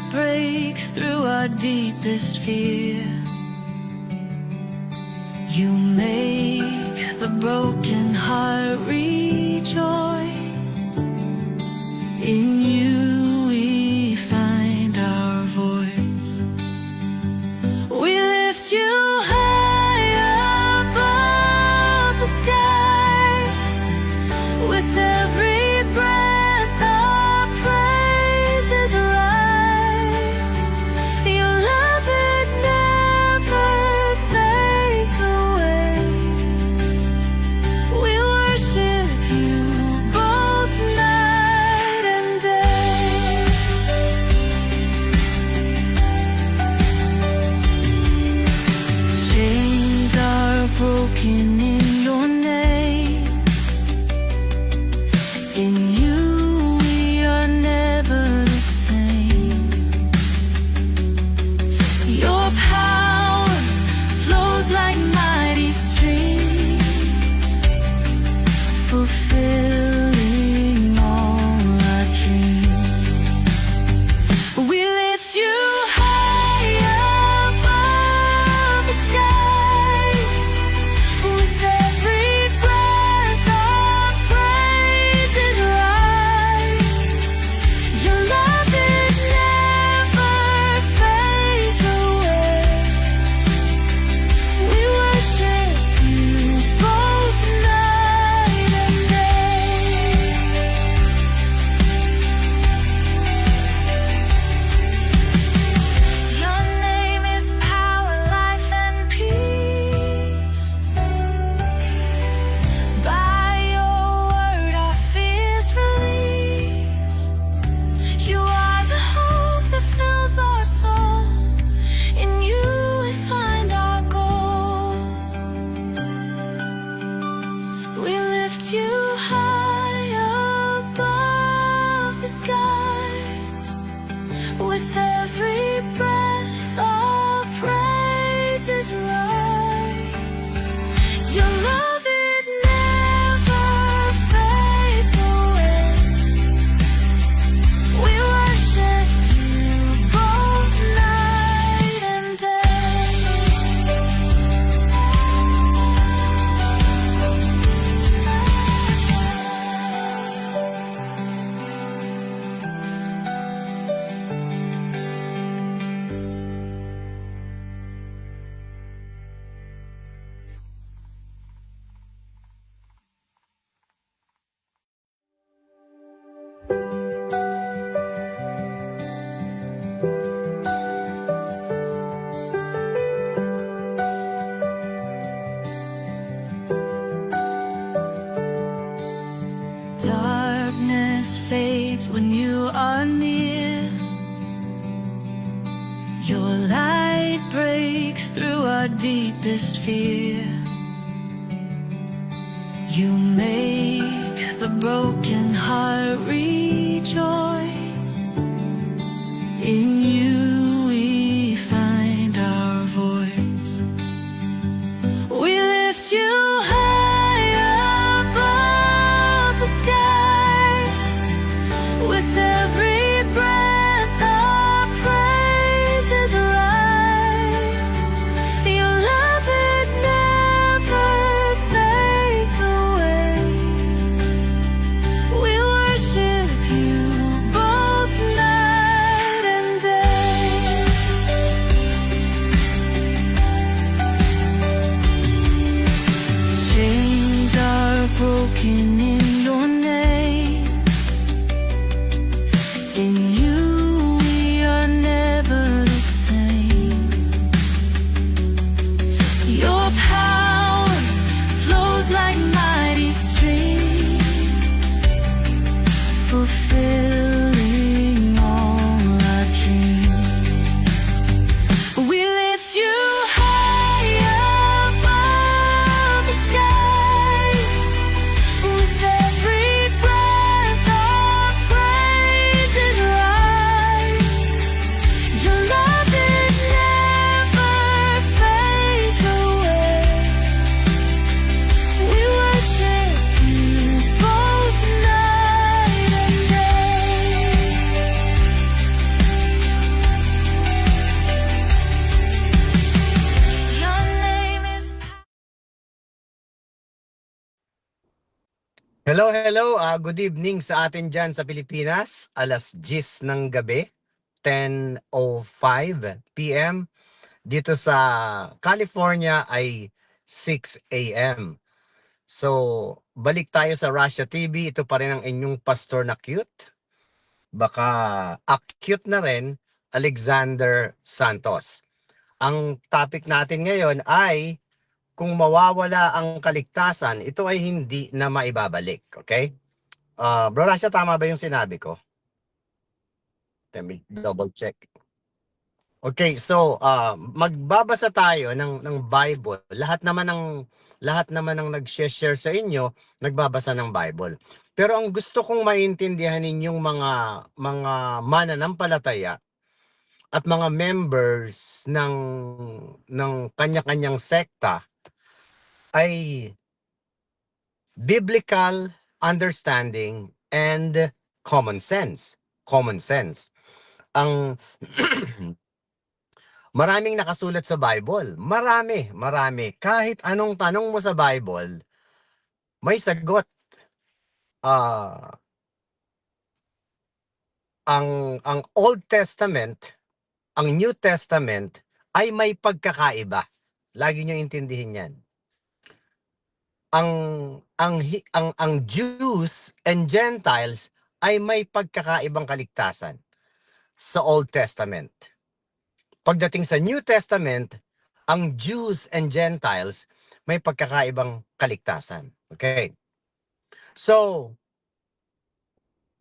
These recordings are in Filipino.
breaks through our deepest fear. You make the broken heart rejoice. In you we find our voice. We lift you high above the skies. With every breath our praises rise. Your love, it never fades away. We worship you both night and day. Chains are broken in your name. In you we are never the same. Your power flows like mighty streams, fulfilling all our dreams. We lift you high above the skies. With every breath our praises rise. Your love, it never fades away. We worship you both night and day. Your name is power, life, and peace. By your word our fears release. You are the hope that fills our soul. In you we find our goal. We lift you high above the skies. With every breath our praises rise. Your love, it never fades away. We worship you both night and day. Darkness fades when you are near. Your light breaks through our deepest fear. You make the broken heart rejoice. In you we find our voice. We lift you high above the skies. With every breath our praises rise. Your love, it never fades away. We worship Hello. Good evening sa atin dyan sa Pilipinas. Alas 10 ng gabi, 10:05 p.m. Dito sa California ay 6 a.m. So, balik tayo sa Russia TV. Ito pa rin ang inyong pastor na cute. Baka acute na rin, Alexander Santos. Ang topic natin ngayon ay kung mawawala ang kaligtasan, ito ay hindi na maibabalik. Okay? Bro Rasha, tama ba yung sinabi ko? Let me double check. Okay, so magbabasa tayo ng Bible. Lahat naman ng nag-share sa inyo, nagbabasa ng Bible. Pero ang gusto kong maintindihan ninyong mga mananampalataya at mga members ng kanya-kanyang sekta ay biblical understanding and common sense. Common sense. Ang maraming nakasulat sa Bible. Marami. Kahit anong tanong mo sa Bible, may sagot. Ang Old Testament, ang New Testament ay may pagkakaiba. Lagi niyo intindihin 'yan. Ang Jews and Gentiles ay may pagkakaibang kaligtasan sa Old Testament. Pagdating sa New Testament, ang Jews and Gentiles may pagkakaibang kaligtasan. Okay? So,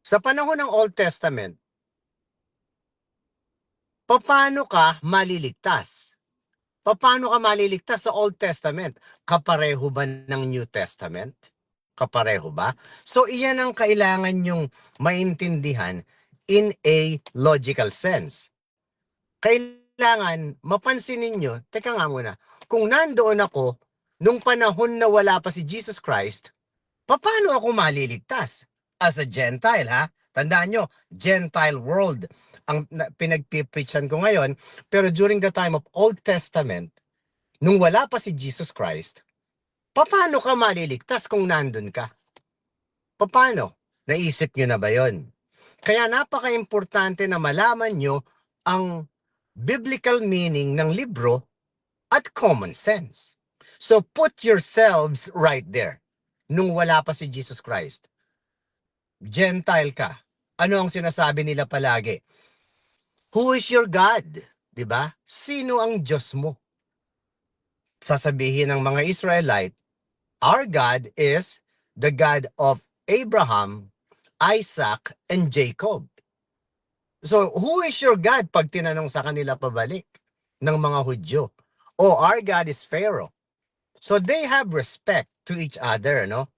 sa panahon ng Old Testament, paano ka maliligtas? Paano ka maliligtas sa Old Testament? Kapareho ba ng New Testament? Kapareho ba? So, iyan ang kailangan nyong maintindihan in a logical sense. Kailangan mapansin ninyo, teka nga muna, kung nandoon ako nung panahon na wala pa si Jesus Christ, paano ako maliligtas? As a Gentile, ha? Tandaan nyo, Gentile world ang pinagpipreachan ko ngayon. Pero during the time of Old Testament, nung wala pa si Jesus Christ, paano ka maliligtas kung nandun ka? Paano? Naisip nyo na ba yon? Kaya napaka-importante na malaman nyo ang biblical meaning ng libro at common sense. So put yourselves right there. Nung wala pa si Jesus Christ, Gentile ka. Ano ang sinasabi nila palagi? Who is your God? 'Di ba? Sino ang Diyos mo? Sasabihin ng mga Israelite, our God is the God of Abraham, Isaac, and Jacob. So, who is your God pag tinanong sa kanila pabalik ng mga Hudyo? Our God is Pharaoh. So, they have respect to each other, no?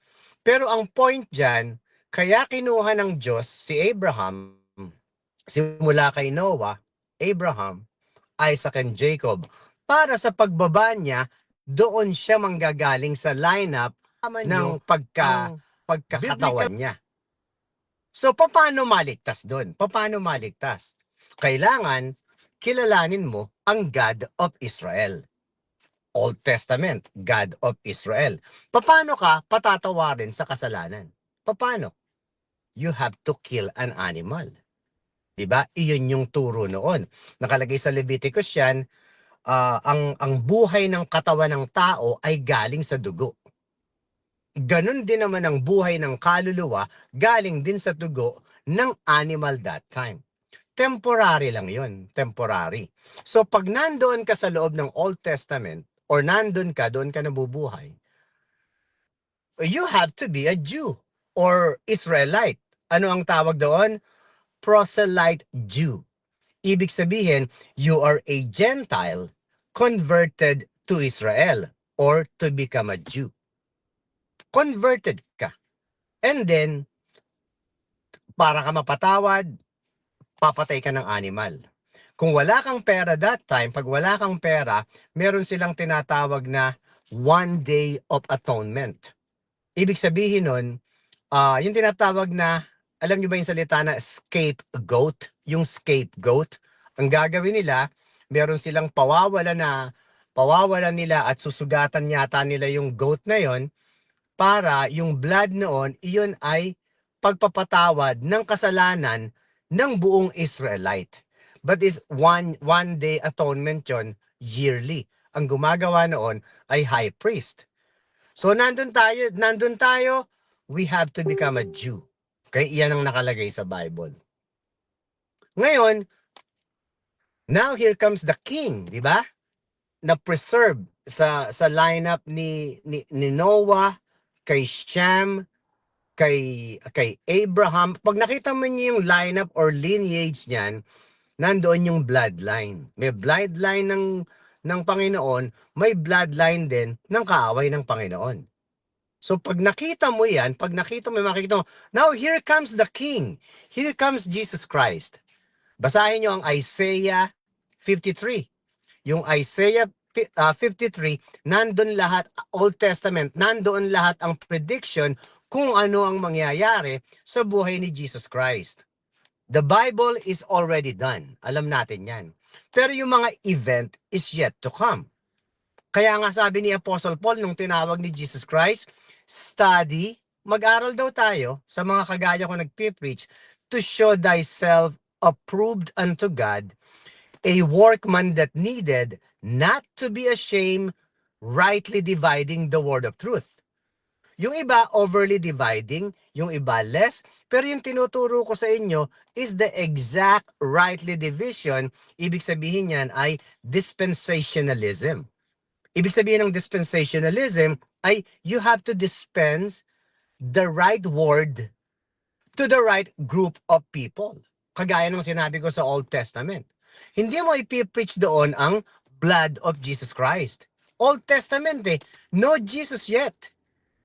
Pero ang point dyan, kaya kinuha ng Diyos si Abraham, simula kay Noah, Abraham, Isaac, and Jacob, para sa pagbaba niya, doon siya manggagaling sa lineup ng pagkakatawan niya. So, paano maligtas doon? Paano maligtas? Kailangan kilalanin mo ang God of Israel. Old Testament, God of Israel. Paano ka patatawarin sa kasalanan? Paano? You have to kill an animal. Diba? Iyon yung turo noon. Nakalagay sa Leviticus yan, ang buhay ng katawan ng tao ay galing sa dugo. Ganon din naman ang buhay ng kaluluwa, galing din sa dugo ng animal that time. Temporary lang yun, temporary. So pag nandoon ka sa loob ng Old Testament, or nandun ka, doon ka nabubuhay, you have to be a Jew or Israelite. Ano ang tawag doon? Proselyte Jew. Ibig sabihin, you are a Gentile converted to Israel or to become a Jew. Converted ka. And then, para ka mapatawad, papatay ka ng animal. Kung wala kang pera that time, pag wala kang pera, meron silang tinatawag na one day of atonement. Ibig sabihin nun, yung tinatawag na, alam niyo ba yung salita na scapegoat? Yung scapegoat, ang gagawin nila, meron silang pawawalan nila at susugatan yata nila yung goat na yon para yung blood noon, iyon ay pagpapatawad ng kasalanan ng buong Israelite. But is one day atonement yon, yearly. Ang gumagawa noon ay high priest. So nandun tayo, we have to become a Jew. Kaya iyan ang nakalagay sa Bible. Ngayon, now here comes the king, di ba? Na preserve sa lineup ni Noah, kay Shem, kay Abraham. Pag nakita mo niyo yung lineup or lineage niyan, nandoon yung bloodline. May bloodline ng Panginoon, may bloodline din ng kaaway ng Panginoon. So pag nakita mo yan, makikita mo, now here comes the King. Here comes Jesus Christ. Basahin nyo ang Isaiah 53. Yung Isaiah 53, nandun lahat, Old Testament, nandoon lahat ang prediction kung ano ang mangyayari sa buhay ni Jesus Christ. The Bible is already done. Alam natin yan. Pero yung mga event is yet to come. Kaya nga sabi ni Apostle Paul nung tinawag ni Jesus Christ, study, mag-aral daw tayo sa mga kagaya ko nagpipreach, to show thyself approved unto God, a workman that needed not to be ashamed, rightly dividing the word of truth. Yung iba, overly dividing, yung iba less, pero yung tinuturo ko sa inyo is the exact rightly division. Ibig sabihin yan ay dispensationalism. Ibig sabihin ng dispensationalism ay you have to dispense the right word to the right group of people. Kagaya ng sinabi ko sa Old Testament. Hindi mo ipipreach doon ang blood of Jesus Christ. Old Testament no Jesus yet.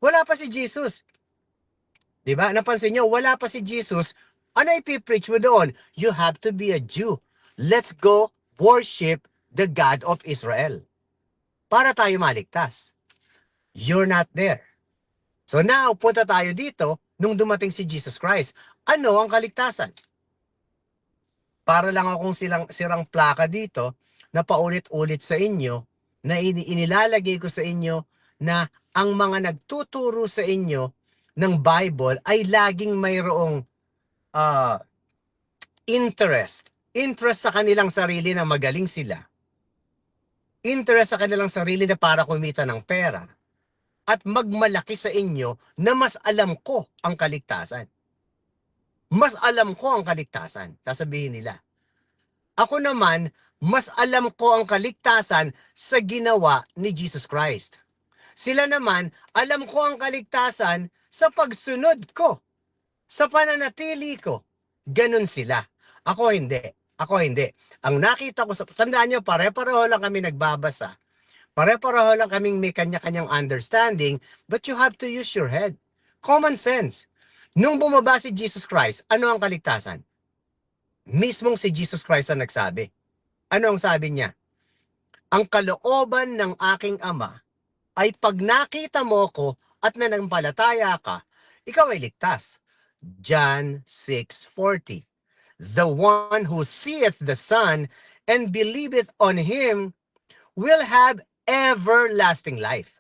Wala pa si Jesus. Diba? Napansin nyo, wala pa si Jesus. Ano ipipreach mo doon? You have to be a Jew. Let's go worship the God of Israel. Para tayo maligtas. You're not there. So now, punta tayo dito nung dumating si Jesus Christ. Ano ang kaligtasan? Para lang akong sirang plaka dito na paulit-ulit sa inyo, na inilalagay ko sa inyo na ang mga nagtuturo sa inyo ng Bible ay laging mayroong interest sa kanilang sarili na magaling sila. Interest sa kanilang sarili na para kumita ng pera. At magmalaki sa inyo na mas alam ko ang kaligtasan. Mas alam ko ang kaligtasan, sasabihin nila. Ako naman, mas alam ko ang kaligtasan sa ginawa ni Jesus Christ. Sila naman, alam ko ang kaligtasan sa pagsunod ko, sa pananatili ko. Ganun sila. Ako hindi. Ang nakita ko, tandaan nyo, pare-pareho lang kami nagbabasa. Pare-pareho lang kaming may kanya-kanyang understanding, but you have to use your head. Common sense. Nung bumaba si Jesus Christ, ano ang kaligtasan? Mismong si Jesus Christ ang nagsabi. Ano ang sabi niya? Ang kalooban ng aking Ama ay pag nakita mo ko at nanampalataya ka, ikaw ay ligtas. John 6:40. The one who seeth the Son and believeth on him will have everlasting life.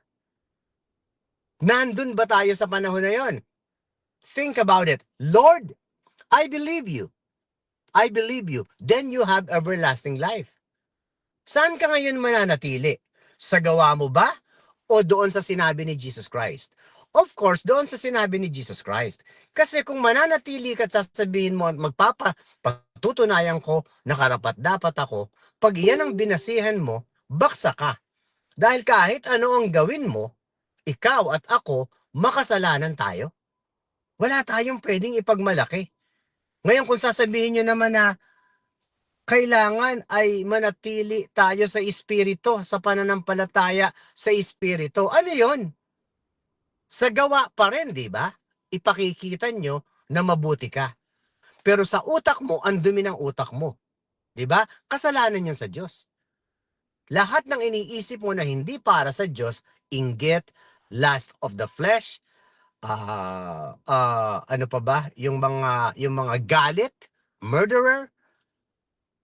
Nandun ba tayo sa panahon na yon? Think about it. Lord, I believe you. I believe you. Then you have everlasting life. Saan ka ngayon mananatili? Sa gawa mo ba? O doon sa sinabi ni Jesus Christ? Of course, doon sa sinabi ni Jesus Christ. Kasi kung mananatili ka at sasabihin mo at patutunayan ko na karapat dapat ako, pag iyan ang binasihan mo, baksa ka. Dahil kahit ano ang gawin mo, ikaw at ako, makasalanan tayo. Wala tayong pwedeng ipagmalaki. Ngayon kung sasabihin nyo naman na kailangan ay manatili tayo sa espiritu, sa pananampalataya sa espiritu. Ano yon? Sa gawa pa rin, di ba? Ipakikita nyo na mabuti ka. Pero sa utak mo, ang dumi ng utak mo. Di ba? Kasalanan yan sa Diyos. Lahat ng iniisip mo na hindi para sa Diyos, inggit, lust of the flesh, ano pa ba? Yung mga galit, murderer,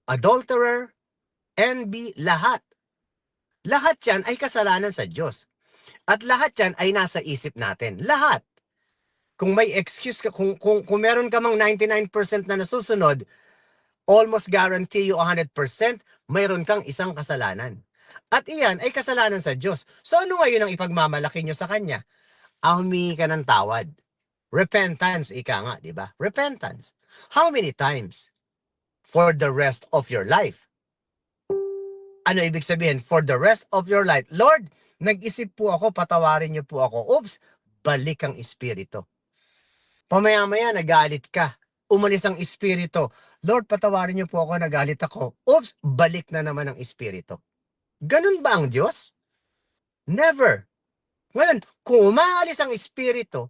adulterer, envy, lahat. Lahat yan ay kasalanan sa Diyos. At lahat yan ay nasa isip natin. Lahat. Kung may excuse ka, kung meron ka mang 99% na nasusunod, almost guarantee you 100%, mayroon kang isang kasalanan. At iyan ay kasalanan sa Diyos. So ano ngayon ang ipagmamalaki nyo sa Kanya? Humingi ka ng tawad. Repentance, ika nga, di ba? Repentance. How many times? For the rest of your life. Ano ibig sabihin? For the rest of your life. Lord, nag-isip po ako, patawarin niyo po ako. Oops, balik ang espiritu. Pamaya-maya, nagalit ka. Umalis ang espiritu. Lord, patawarin niyo po ako, nagalit ako. Oops, balik na naman ang espiritu. Ganun ba ang Diyos? Never. Ngayon, kung umaalis ang espiritu,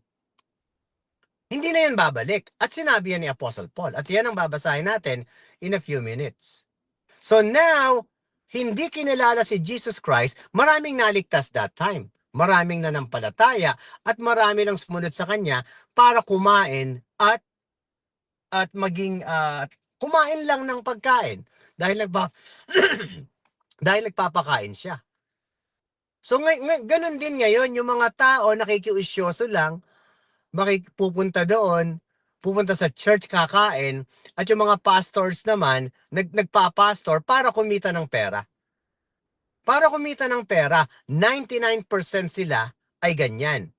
hindi na yan babalik. At sinabi yan ni Apostle Paul. At yan ang babasahin natin in a few minutes. So now, hindi kinilala si Jesus Christ, maraming naligtas that time. Maraming nanampalataya at marami lang sumunod sa Kanya para kumain at maging kumain lang ng pagkain dahil dahil nagpapakain siya. So ganun din ngayon yung mga tao nakikiusyoso lang, pupunta doon, pupunta sa church kakain, at yung mga pastors naman nagpapastor para kumita ng pera. Para kumita ng pera, 99% sila ay ganyan,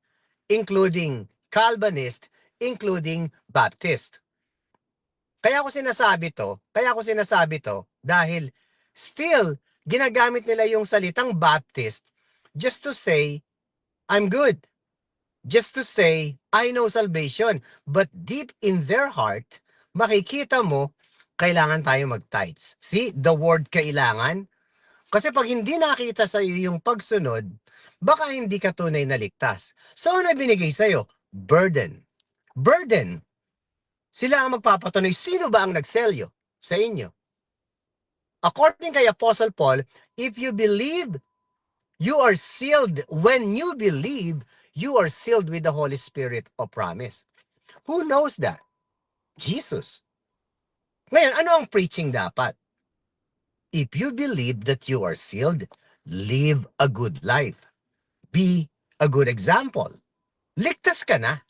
including Calvinist, including Baptist. Kaya ko sinasabi to dahil still ginagamit nila yung salitang Baptist just to say, I'm good. Just to say, I know salvation. But deep in their heart, makikita mo, kailangan tayo mag-tithes. See, the word kailangan. Kasi pag hindi nakita sa iyo yung pagsunod, baka hindi ka tunay na ligtas. So ano binigay sa iyo? Burden. Burden. Sila ang magpapatunay. Sino ba ang nagselyo sa inyo? According kay Apostle Paul, if you believe, you are sealed. When you believe, you are sealed with the Holy Spirit of promise. Who knows that? Jesus. Ngayon, ano ang preaching dapat? If you believe that you are sealed, live a good life. Be a good example. Ligtas ka na.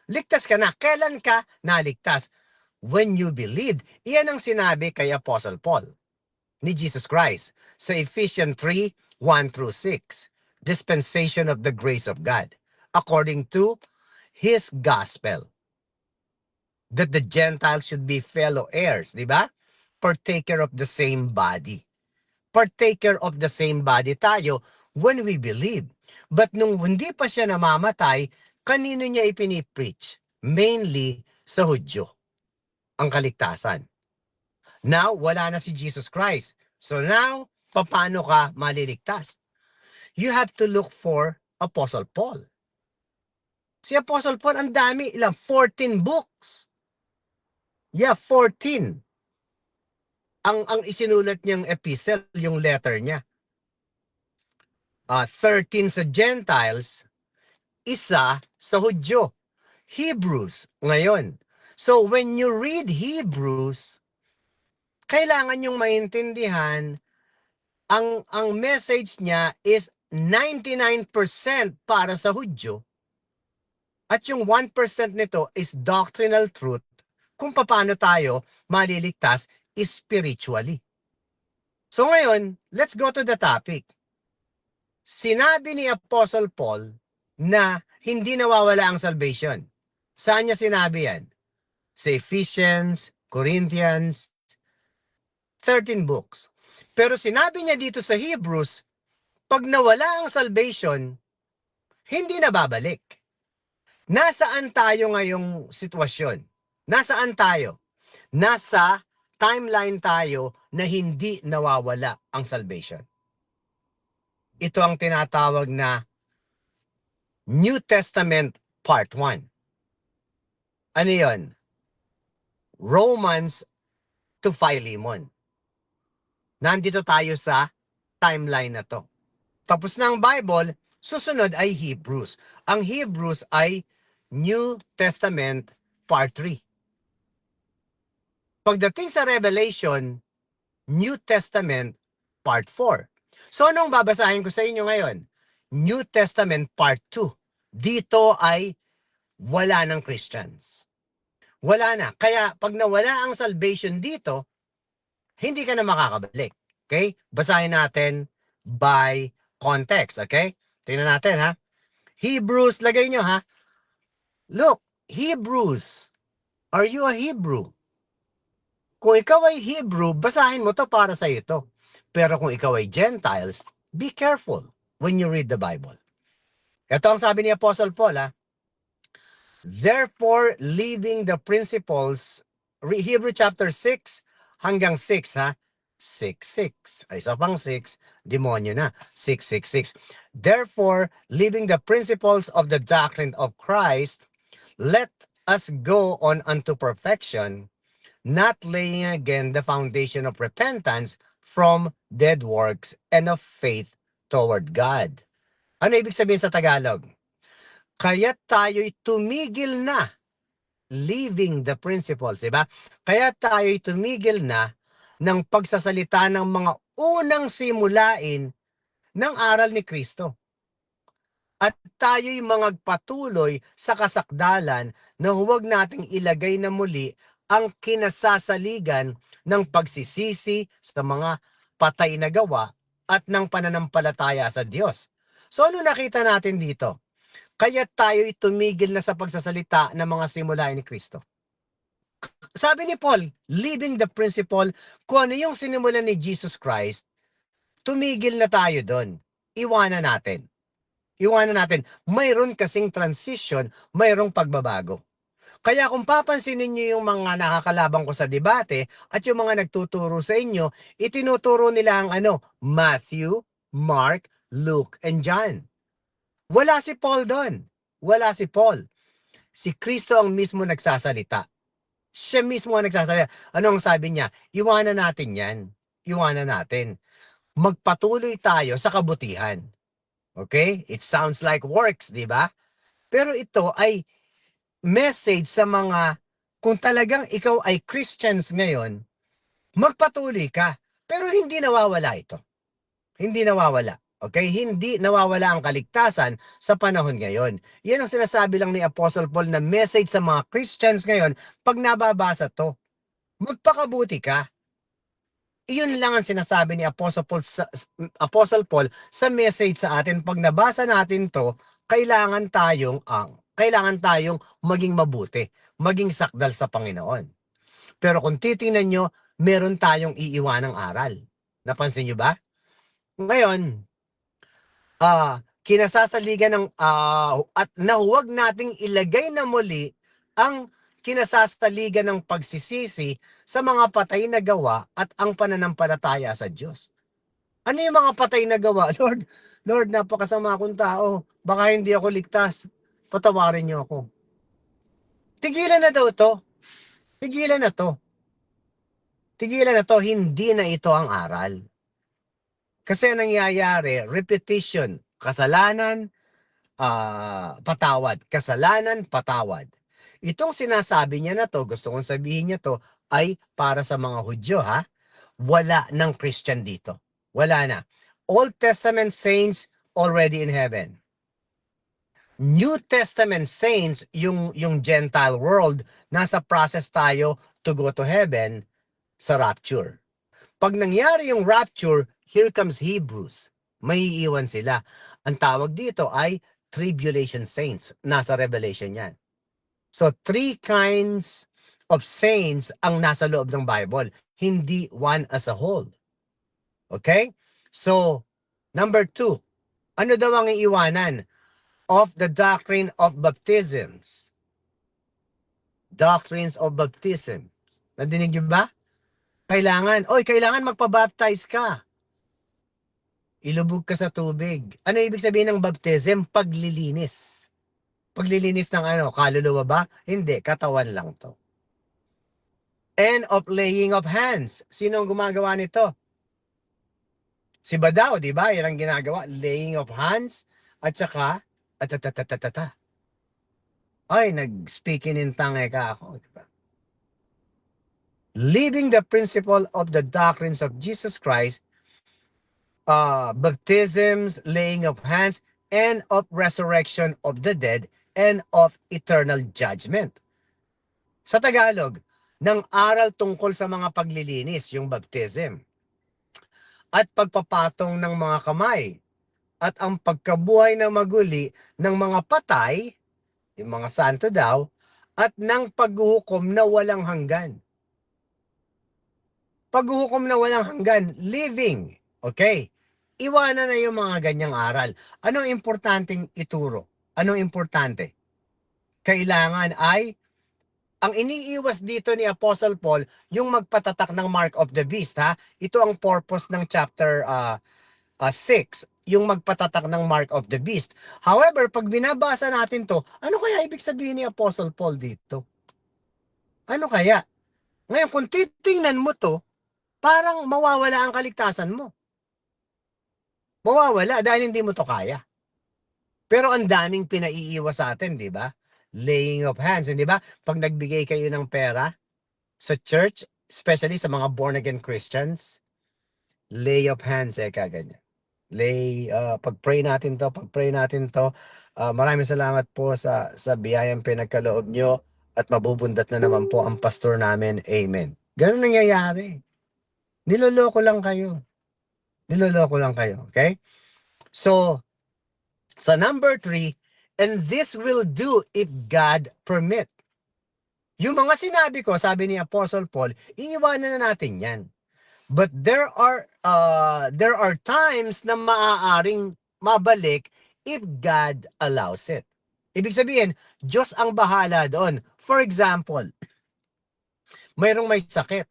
Ligtas ka na. Kailan ka naligtas? When you believed. Iyan ang sinabi kay Apostle Paul ni Jesus Christ sa Ephesians 3, 1-6. Dispensation of the grace of God according to His gospel. That the Gentiles should be fellow heirs, di ba? Partaker of the same body. Partaker of the same body tayo when we believe. But nung hindi pa siya namamatay, kanino niya ipinipreach? Mainly sa Hudyo, ang kaligtasan. Now, wala na si Jesus Christ. So now, paano ka maliligtas? You have to look for Apostle Paul. Si Apostle Paul, ang dami, ilang 14 books. Yeah, 14. Ang isinulat niyang epistle, yung letter niya. 13 sa Gentiles, isa sa Hudyo. Hebrews ngayon. So when you read Hebrews, kailangan yung maintindihan ang message niya is 99% para sa Hudyo at yung 1% nito is doctrinal truth kung paano tayo maliligtas spiritually. So ngayon, let's go to the topic. Sinabi ni Apostle Paul na hindi nawawala ang salvation. Saan niya sinabi yan? Sa Ephesians, Corinthians, 13 books. Pero sinabi niya dito sa Hebrews, pag nawala ang salvation, hindi na babalik. Nasaan tayo ngayong sitwasyon? Nasaan tayo? Nasa timeline tayo na hindi nawawala ang salvation. Ito ang tinatawag na New Testament Part 1. Ano yun? Romans to Philemon. Nandito tayo sa timeline na to. Tapos na ang Bible, susunod ay Hebrews. Ang Hebrews ay New Testament Part 3. Pagdating sa Revelation, New Testament Part 4. So anong babasahin ko sa inyo ngayon? New Testament Part 2. Dito ay wala ng Christians. Wala na. Kaya pag nawala ang salvation dito, hindi ka na makakabalik. Okay? Basahin natin by context. Okay? Tingnan natin ha. Hebrews, lagay nyo ha. Look, Hebrews. Are you a Hebrew? Kung ikaw ay Hebrew, basahin mo to para sa ito. Pero kung ikaw ay Gentiles, be careful when you read the Bible. Ito ang sabi ni Apostle Paul ha. Therefore, leaving the principles, Hebrew chapter 6 hanggang 6 ha. 6:6. Ay, isa pang 6, demonyo na. 6:6. Therefore, leaving the principles of the doctrine of Christ, let us go on unto perfection, not laying again the foundation of repentance from dead works and of faith toward God. Ano ibig sabihin sa Tagalog? Kaya tayo'y tumigil na, leaving the principles, diba? Kaya tayo'y tumigil na ng pagsasalita ng mga unang simulain ng aral ni Kristo. At tayo'y magpatuloy sa kasakdalan na huwag nating ilagay na muli ang kinasasaligan ng pagsisisi sa mga patay na gawa at ng pananampalataya sa Diyos. So ano nakita natin dito? Kaya tayo'y tumigil na sa pagsasalita ng mga simulain ni Kristo. Sabi ni Paul, leaving the principle, kung ano yung sinimulan ni Jesus Christ, tumigil na tayo doon. Iwanan natin. Iwanan natin. Mayroon kasing transition, mayroong pagbabago. Kaya kung papansinin niyo yung mga nakakalabang ko sa debate at yung mga nagtuturo sa inyo, itinuturo nila ang Matthew, Mark, Luke, and John. Wala si Paul doon. Wala si Paul. Si Kristo ang mismo nagsasalita. Siya mismo ang nagsasalita. Ano ang sabi niya? Iwanan natin yan. Iwanan natin. Magpatuloy tayo sa kabutihan. Okay? It sounds like works, di ba? Pero ito ay message sa mga, kung talagang ikaw ay Christians ngayon, magpatuloy ka. Pero hindi nawawala ito. Hindi nawawala. Okay? Hindi nawawala ang kaligtasan sa panahon ngayon. Yan ang sinasabi lang ni Apostle Paul na message sa mga Christians ngayon pag nababasa to. Magpakabuti ka. Iyon lang ang sinasabi ni Apostle Paul sa message sa atin. Pag nabasa natin to, kailangan tayong maging mabuti, maging sakdal sa Panginoon. Pero kung titingnan nyo, meron tayong iiwanang aral. Napansin nyo ba? Ngayon, kinasasaligan ng at na huwag nating ilagay na muli ang kinasasaligan ng pagsisisi sa mga patay na gawa at ang pananampalataya sa Diyos. Ano yung mga patay na gawa? Lord, napakasama akong tao. Baka hindi ako ligtas. Patawarin niyo ako. Tigilan na daw to. Tigilan na to. Tigilan na to. Hindi na ito ang aral. Kasi nangyayari, repetition, kasalanan, patawad. Kasalanan, patawad. Itong sinasabi niya na to, gusto kong sabihin niya to, ay para sa mga Hudyo, ha? Wala ng Christian dito. Wala na. Old Testament saints already in heaven. New Testament saints, yung Gentile world, nasa process tayo to go to heaven sa rapture. Pag nangyari yung rapture, here comes Hebrews. May iiwan sila. Ang tawag dito ay tribulation saints. Nasa Revelation yan. So, 3 kinds of saints ang nasa loob ng Bible. Hindi one as a whole. Okay? So, number 2. Ano daw ang iiwanan? Of the doctrine of baptisms. Doctrines of baptism. Nadinig niyo ba? Kailangan magpabaptize ka. Ilubog ka sa tubig. Ano ibig sabihin ng baptism? Paglilinis. Paglilinis ng kaluluwa ba? Hindi, katawan lang to. And of laying of hands. Sino ang gumagawa nito? Si Badao, di ba? Yan ang ginagawa. Laying of hands. At saka, ay, nag-speaking in tongue ka ako. Di ba? Leaving the principle of the doctrines of Jesus Christ, baptisms, laying of hands, and of resurrection of the dead, and of eternal judgment. Sa Tagalog, ng aral tungkol sa mga paglilinis, yung baptism, at pagpapatong ng mga kamay, at ang pagkabuhay na maguli ng mga patay, yung mga santo daw, at ng paghuhukom na walang hanggan. Paghuhukom na walang hanggan, living. Okay? Iwanan na yung mga ganyang aral. Anong importanteng ituro? Anong importante? Kailangan ay, ang iniiwas dito ni Apostle Paul, yung magpatatak ng mark of the beast. Ha? Ito ang purpose ng chapter 6, yung magpatatak ng mark of the beast. However, pag binabasa natin to, ano kaya ibig sabihin ni Apostle Paul dito? Ano kaya? Ngayon, kung titingnan mo to, parang mawawala ang kaligtasan mo. Mawawala dahil hindi mo to kaya. Pero ang daming pinaiiwas sa atin, di ba? Laying of hands, di ba? Pag nagbigay kayo ng pera sa church, especially sa mga born-again Christians, lay of hands, kaganyan. Pag-pray natin to, maraming salamat po sa biyayang pinagkaloob nyo at mabubundat na naman po ang pastor namin. Amen. Ganun nangyayari. Niloloko lang kayo. Okay? So, sa number 3, and this will do if God permit. Yung mga sinabi ko, sabi ni Apostle Paul, iiwanan na natin yan. But there are times na maaaring mabalik if God allows it. Ibig sabihin, Diyos ang bahala doon. For example, mayroong may sakit.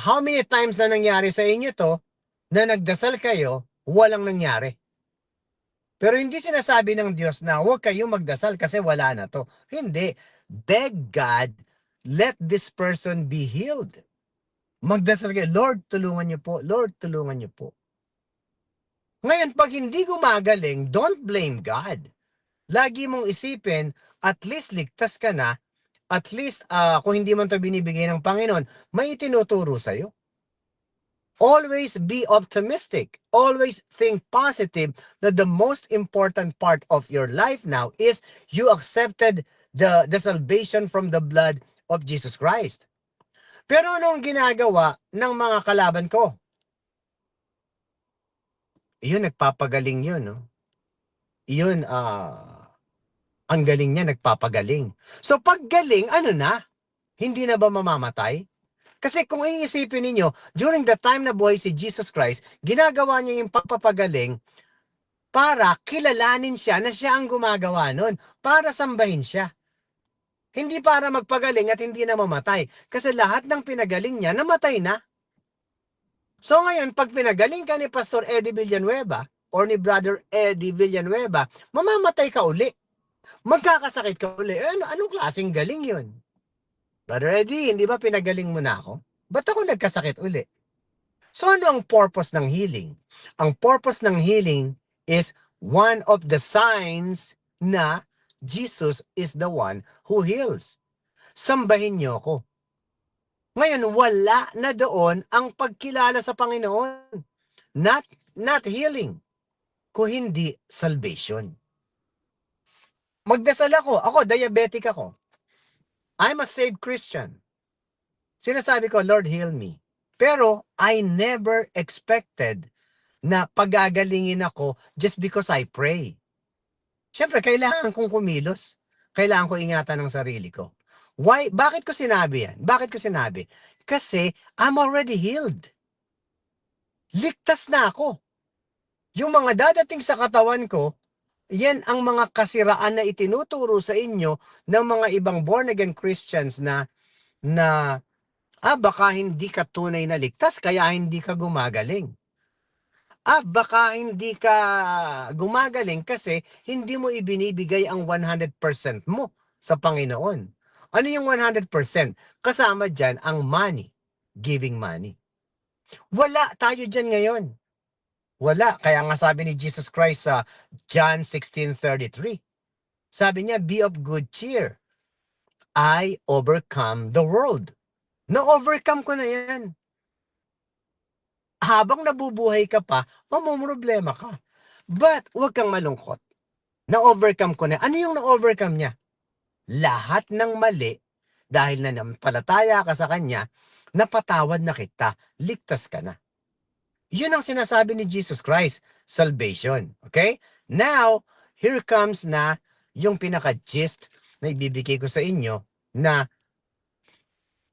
How many times na nangyari sa inyo to na nagdasal kayo, walang nangyari? Pero hindi sinasabi ng Diyos na huwag kayong magdasal kasi wala na to. Hindi. Beg God, let this person be healed. Magdasal kayo, Lord, tulungan niyo po. Lord, tulungan niyo po. Ngayon, pag hindi gumagaling, don't blame God. Lagi mong isipin, at least ligtas ka na, at least kung hindi man ito binibigay ng Panginoon, may itinuturo sa'yo. Always be optimistic. Always think positive that the most important part of your life now is you accepted the salvation from the blood of Jesus Christ. Pero anong ginagawa ng mga kalaban ko? Yun, nagpapagaling yun, no? Yun, ang galing niya, nagpapagaling. So pag galing, ano na? Hindi na ba mamamatay? Kasi kung iisipin ninyo, during the time na buhay si Jesus Christ, ginagawa niya yung pagpapagaling para kilalanin siya na siya ang gumagawa nun, para sambahin siya. Hindi para magpagaling at hindi na mamatay. Kasi lahat ng pinagaling niya, namatay na. So ngayon, pag pinagaling ka ni Pastor Eddie Villanueva or ni Brother Eddie Villanueva, mamamatay ka uli. Magkakasakit ka uli. Anong klaseng galing yun? Brother Eddie, hindi ba pinagaling mo na ako? Ba't ako nagkasakit uli? So ano ang purpose ng healing? Ang purpose ng healing is one of the signs na Jesus is the one who heals. Sambahin niyo ako. Ngayon, wala na doon ang pagkilala sa Panginoon. Not healing, kung hindi salvation. Magdasal ako, diabetic ako. I'm a saved Christian. Sinasabi ko, Lord, heal me. Pero I never expected na pagagalingin ako just because I pray. Siyempre, kailangan kong kumilos. Kailangan ko ingatan ng sarili ko. Why? Bakit ko sinabi yan? Kasi I'm already healed. Ligtas na ako. Yung mga dadating sa katawan ko, yan ang mga kasiraan na itinuturo sa inyo ng mga ibang born-again Christians na baka hindi ka tunay na ligtas, kaya hindi ka gumagaling. Baka hindi ka gumagaling kasi hindi mo ibinibigay ang 100% mo sa Panginoon. Ano yung 100%? Kasama dyan ang money, giving money. Wala tayo dyan ngayon. Wala. Kaya nga sabi ni Jesus Christ sa John 16:33, sabi niya, be of good cheer. I overcome the world. Na-overcome ko na yan. habang nabubuhay ka pa, mamumroblema ka. But huwag kang malungkot. Na-overcome ko na. Ano yung na-overcome niya? Lahat ng mali, dahil na nampalataya ka sa Kanya, napatawad na kita, ligtas ka na. Yun ang sinasabi ni Jesus Christ, salvation. Okay? Now, here comes na yung pinaka-gist na ibibigay ko sa inyo na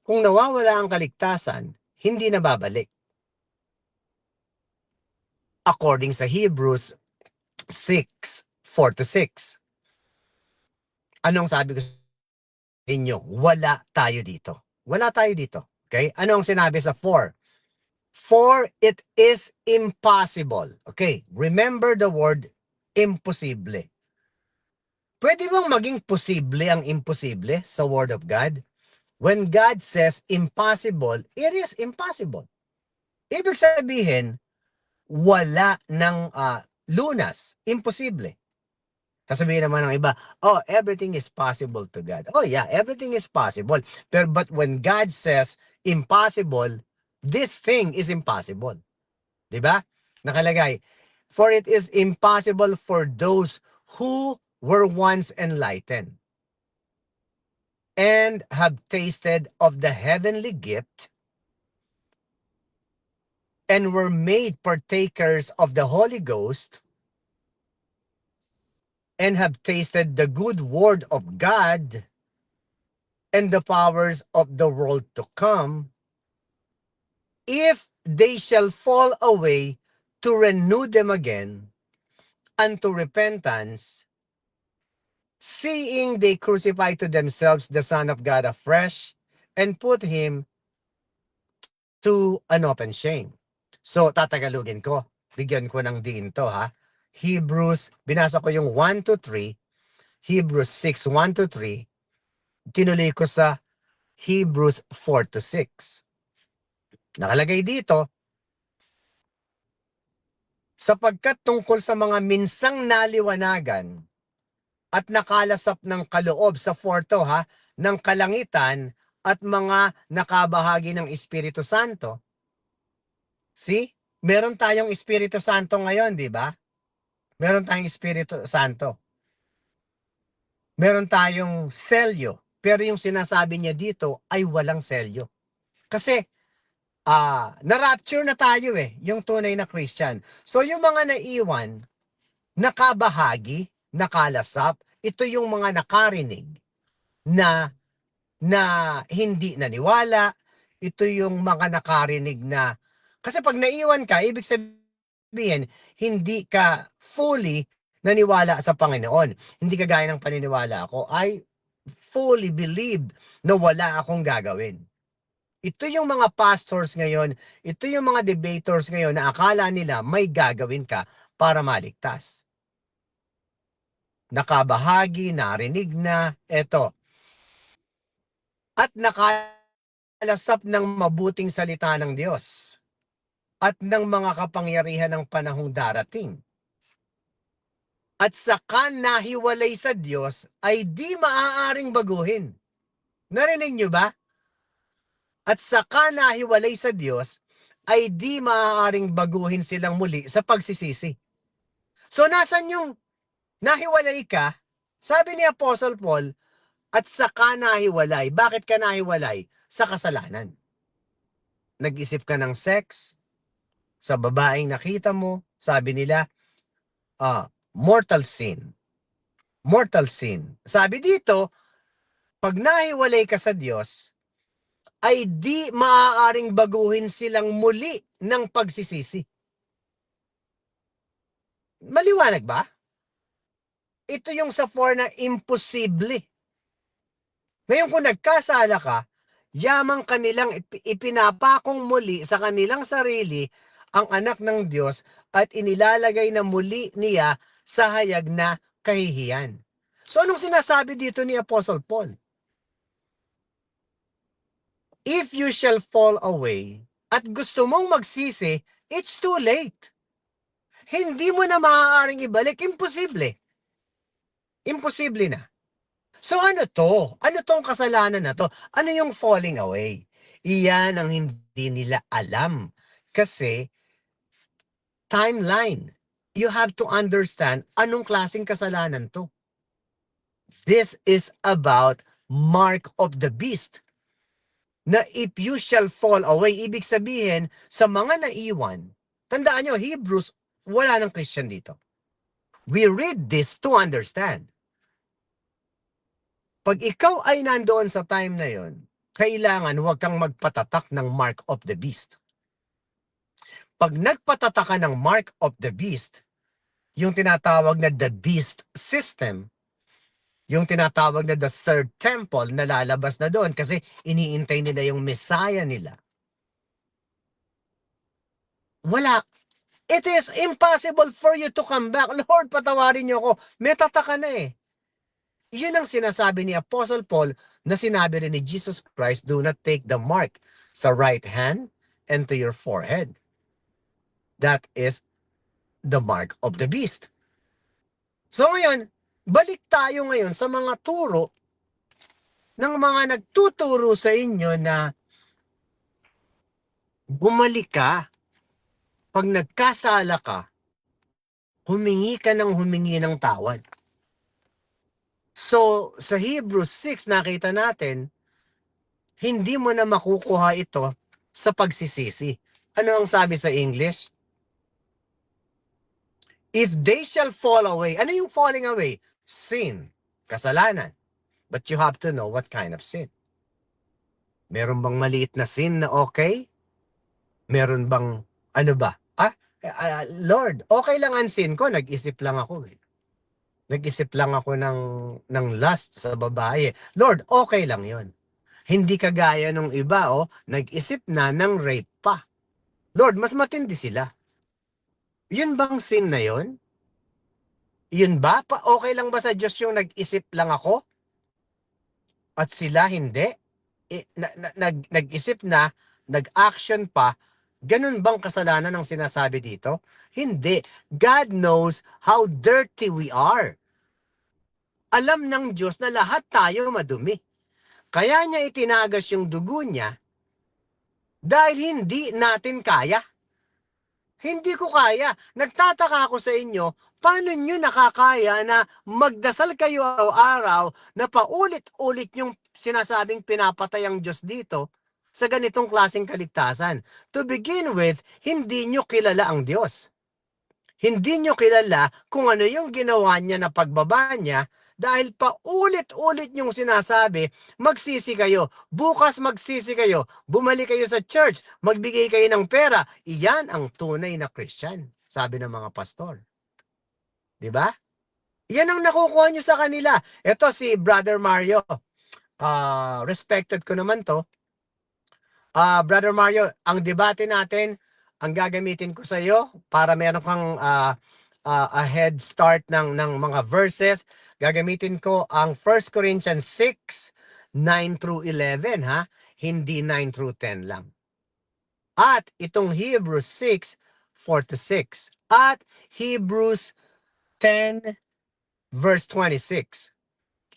kung nawawala ang kaligtasan, hindi na babalik. According sa Hebrews 6:4-6. Anong sabi ko sa inyo? Wala tayo dito. Wala tayo dito. Okay? Anong sinabi sa 4? For it is impossible. Okay, remember the word imposible. Pwede bang maging posible ang imposible sa Word of God? When God says impossible, it is impossible. Ibig sabihin, wala ng lunas. Imposible. Sasabihin naman ng iba, oh, everything is possible to God. Oh yeah, everything is possible. But when God says impossible, this thing is impossible. Diba? Nakalagay, for it is impossible for those who were once enlightened and have tasted of the heavenly gift and were made partakers of the Holy Ghost and have tasted the good word of God and the powers of the world to come, if they shall fall away, to renew them again unto repentance, seeing they crucify to themselves the Son of God afresh and put him to an open shame. So, tatagalugin ko. Bigyan ko ng din to, ha? Hebrews, binasa ko yung 1-3, Hebrews 6:1-3, tinuloy ko sa Hebrews 4-6. Nakalagay dito, sapagkat tungkol sa mga minsang naliwanagan at nakalasap ng kaloob sa 4 ha, ng kalangitan at mga nakabahagi ng Espiritu Santo. See? Meron tayong Espiritu Santo ngayon, di ba? Meron tayong Espiritu Santo. Meron tayong selyo. Pero yung sinasabi niya dito ay walang selyo. Kasi, na-rapture na tayo yung tunay na Christian. So yung mga naiwan, nakabahagi, nakalasap, ito yung mga nakarinig na hindi naniwala, ito yung mga nakarinig na, kasi pag naiwan ka, ibig sabihin, hindi ka fully naniwala sa Panginoon. Hindi ka gaya ng paniniwala ako. I fully believe na wala akong gagawin. Ito yung mga pastors ngayon, ito yung mga debaters ngayon na akala nila may gagawin ka para maligtas. Nakabahagi, narinig na, eto. At nakalasap ng mabuting salita ng Diyos at ng mga kapangyarihan ng panahong darating. At saka nahiwalay sa Diyos ay di maaaring baguhin. Narinig nyo ba? At saka nahiwalay sa Diyos, ay di maaaring baguhin silang muli sa pagsisisi. So, nasan yung nahiwalay ka? Sabi ni Apostle Paul, at saka nahiwalay. Bakit ka nahiwalay? Sa kasalanan. Nag-isip ka ng sex, sa babaeng nakita mo, sabi nila, mortal sin. Mortal sin. Sabi dito, pag nahiwalay ka sa Diyos, ay di maaaring baguhin silang muli ng pagsisisi. Maliwanag ba? Ito yung sa 4 na imposible. Ngayon kung nagkasala ka, yamang kanilang ipinapakong muli sa kanilang sarili ang anak ng Diyos at inilalagay na muli niya sa hayag na kahihiyan. So anong sinasabi dito ni Apostle Paul? If you shall fall away at gusto mong magsisi, it's too late. Hindi mo na maaaring ibalik. Imposible. Imposible na. So ano to? Ano tong kasalanan na to? Ano yung falling away? Iyan ang hindi nila alam. Kasi timeline. You have to understand anong klaseng kasalanan to. This is about mark of the beast. Na if you shall fall away, ibig sabihin, sa mga naiwan, tandaan nyo, Hebrews, wala ng Christian dito. We read this to understand. Pag ikaw ay nandoon sa time na yon, kailangan huwag kang magpatatak ng mark of the beast. Pag nagpatatak ka ng mark of the beast, yung tinatawag na the beast system, yung tinatawag na the third temple na lalabas na doon kasi iniintay nila yung Messiah nila. Wala. It is impossible for you to come back. Lord, patawarin niyo ako. May tataka na eh. Yun ang sinasabi ni Apostle Paul na sinabi rin ni Jesus Christ, do not take the mark sa right hand and to your forehead. That is the mark of the beast. So ngayon, balik tayo ngayon sa mga turo ng mga nagtuturo sa inyo na bumalik ka. Pag nagkasala ka, humingi ka ng tawad. So, sa Hebrews 6, nakita natin, hindi mo na makukuha ito sa pagsisisi. Ano ang sabi sa English? If they shall fall away, ano yung falling away? Sin, kasalanan. But you have to know what kind of sin. Meron bang maliit na sin na okay? Meron bang, ano ba? Lord, okay lang ang sin ko, nag-isip lang ako eh. Nag-isip lang ako ng lust sa babae. Lord, okay lang yon. Hindi kagaya nung iba, nag-isip na ng rape pa. Lord, mas matindi sila. Yun bang sin na yon? Yun ba? Okay lang ba sa Diyos yung nag-isip lang ako? At sila hindi? Nag-isip na, nag-action pa, ganun bang kasalanan ang sinasabi dito? Hindi. God knows how dirty we are. Alam ng Diyos na lahat tayo madumi. Kaya niya itinagas yung dugo niya dahil hindi natin kaya. Hindi ko kaya. Nagtataka ako sa inyo, paano nyo nakakaya na magdasal kayo araw-araw na paulit-ulit yung sinasabing pinapatay ang Diyos dito sa ganitong klaseng kaligtasan. To begin with, hindi nyo kilala ang Diyos. Hindi nyo kilala kung ano yung ginawa niya na pagbaba niya dahil paulit-ulit yung sinasabi, magsisi kayo, bukas magsisi kayo, bumalik kayo sa church, magbigay kayo ng pera. Iyan ang tunay na Christian, sabi ng mga pastor. Diba? Yan ang nakukuha nyo sa kanila. Ito si Brother Mario. Respected ko naman to. Brother Mario, ang debate natin, ang gagamitin ko sa iyo para meron kang a head start ng mga verses. Gagamitin ko ang 1 Corinthians 6, 9 through 11, ha? Hindi 9 through 10 lang. At itong Hebrews 6, 4 to 6. At Hebrews 10, verse 26.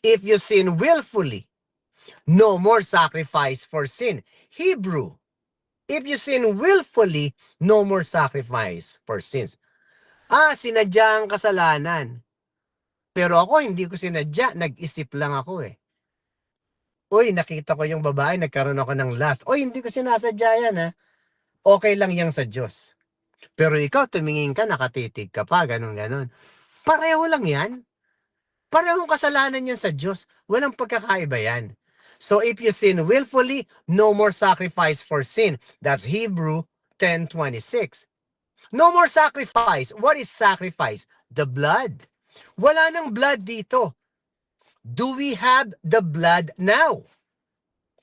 If you sin willfully, no more sacrifice for sin. Hebrew, if you sin willfully, no more sacrifice for sins. Sinadya ang kasalanan. Pero ako, hindi ko sinadya. Nag-isip lang ako eh. Uy, nakita ko yung babae, nagkaroon ako ng lust. Uy, hindi ko sinasadya yan ha. Okay lang yan sa Diyos. Pero ikaw, tumingin ka, nakatitig ka pa, ganun-ganun. Pareho lang yan. Parehong kasalanan yan sa Diyos. Walang pagkakaiba yan. So if you sin willfully, no more sacrifice for sin. That's Hebrew 10:26. No more sacrifice. What is sacrifice? The blood. Wala nang blood dito. Do we have the blood now?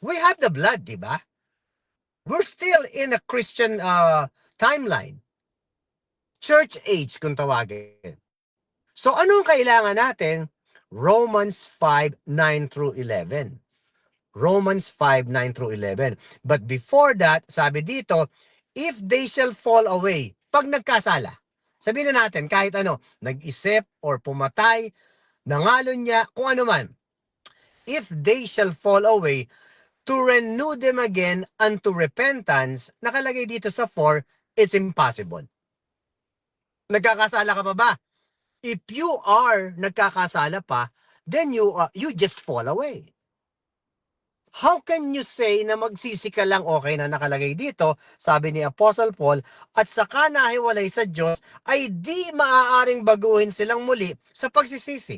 We have the blood, di ba? We're still in a Christian timeline. Church age kung tawagin. So anong kailangan natin? Romans 5:9 through 11. Romans 5:9 through 11. But before that, sabi dito, if they shall fall away, pag nagkasala, sabihin na natin, kahit ano, nag-isip or pumatay, nangalon niya, kung ano man, if they shall fall away, to renew them again unto repentance, nakalagay dito sa 4, it's impossible. Nagkakasala ka pa ba? If you are nagkakasala pa, then you just fall away. How can you say na magsisi ka lang, okay na nakalagay dito, sabi ni Apostle Paul, at saka nahiwalay sa Diyos, ay di maaaring baguhin silang muli sa pagsisisi?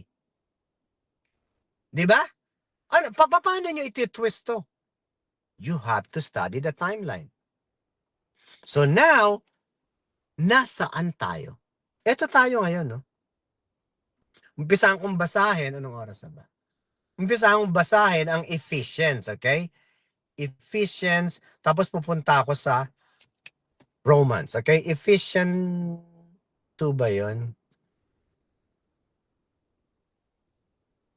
Di ba? Ano, paano nyo iti-twist to? You have to study the timeline. So now, nasaan tayo? Ito tayo ngayon, no? Umpisahan kong basahin, anong oras na ba? Umpisahan kong basahin ang Ephesians, okay? Ephesians, tapos pupunta ako sa Romans, okay? Ephesians 2 ba yun?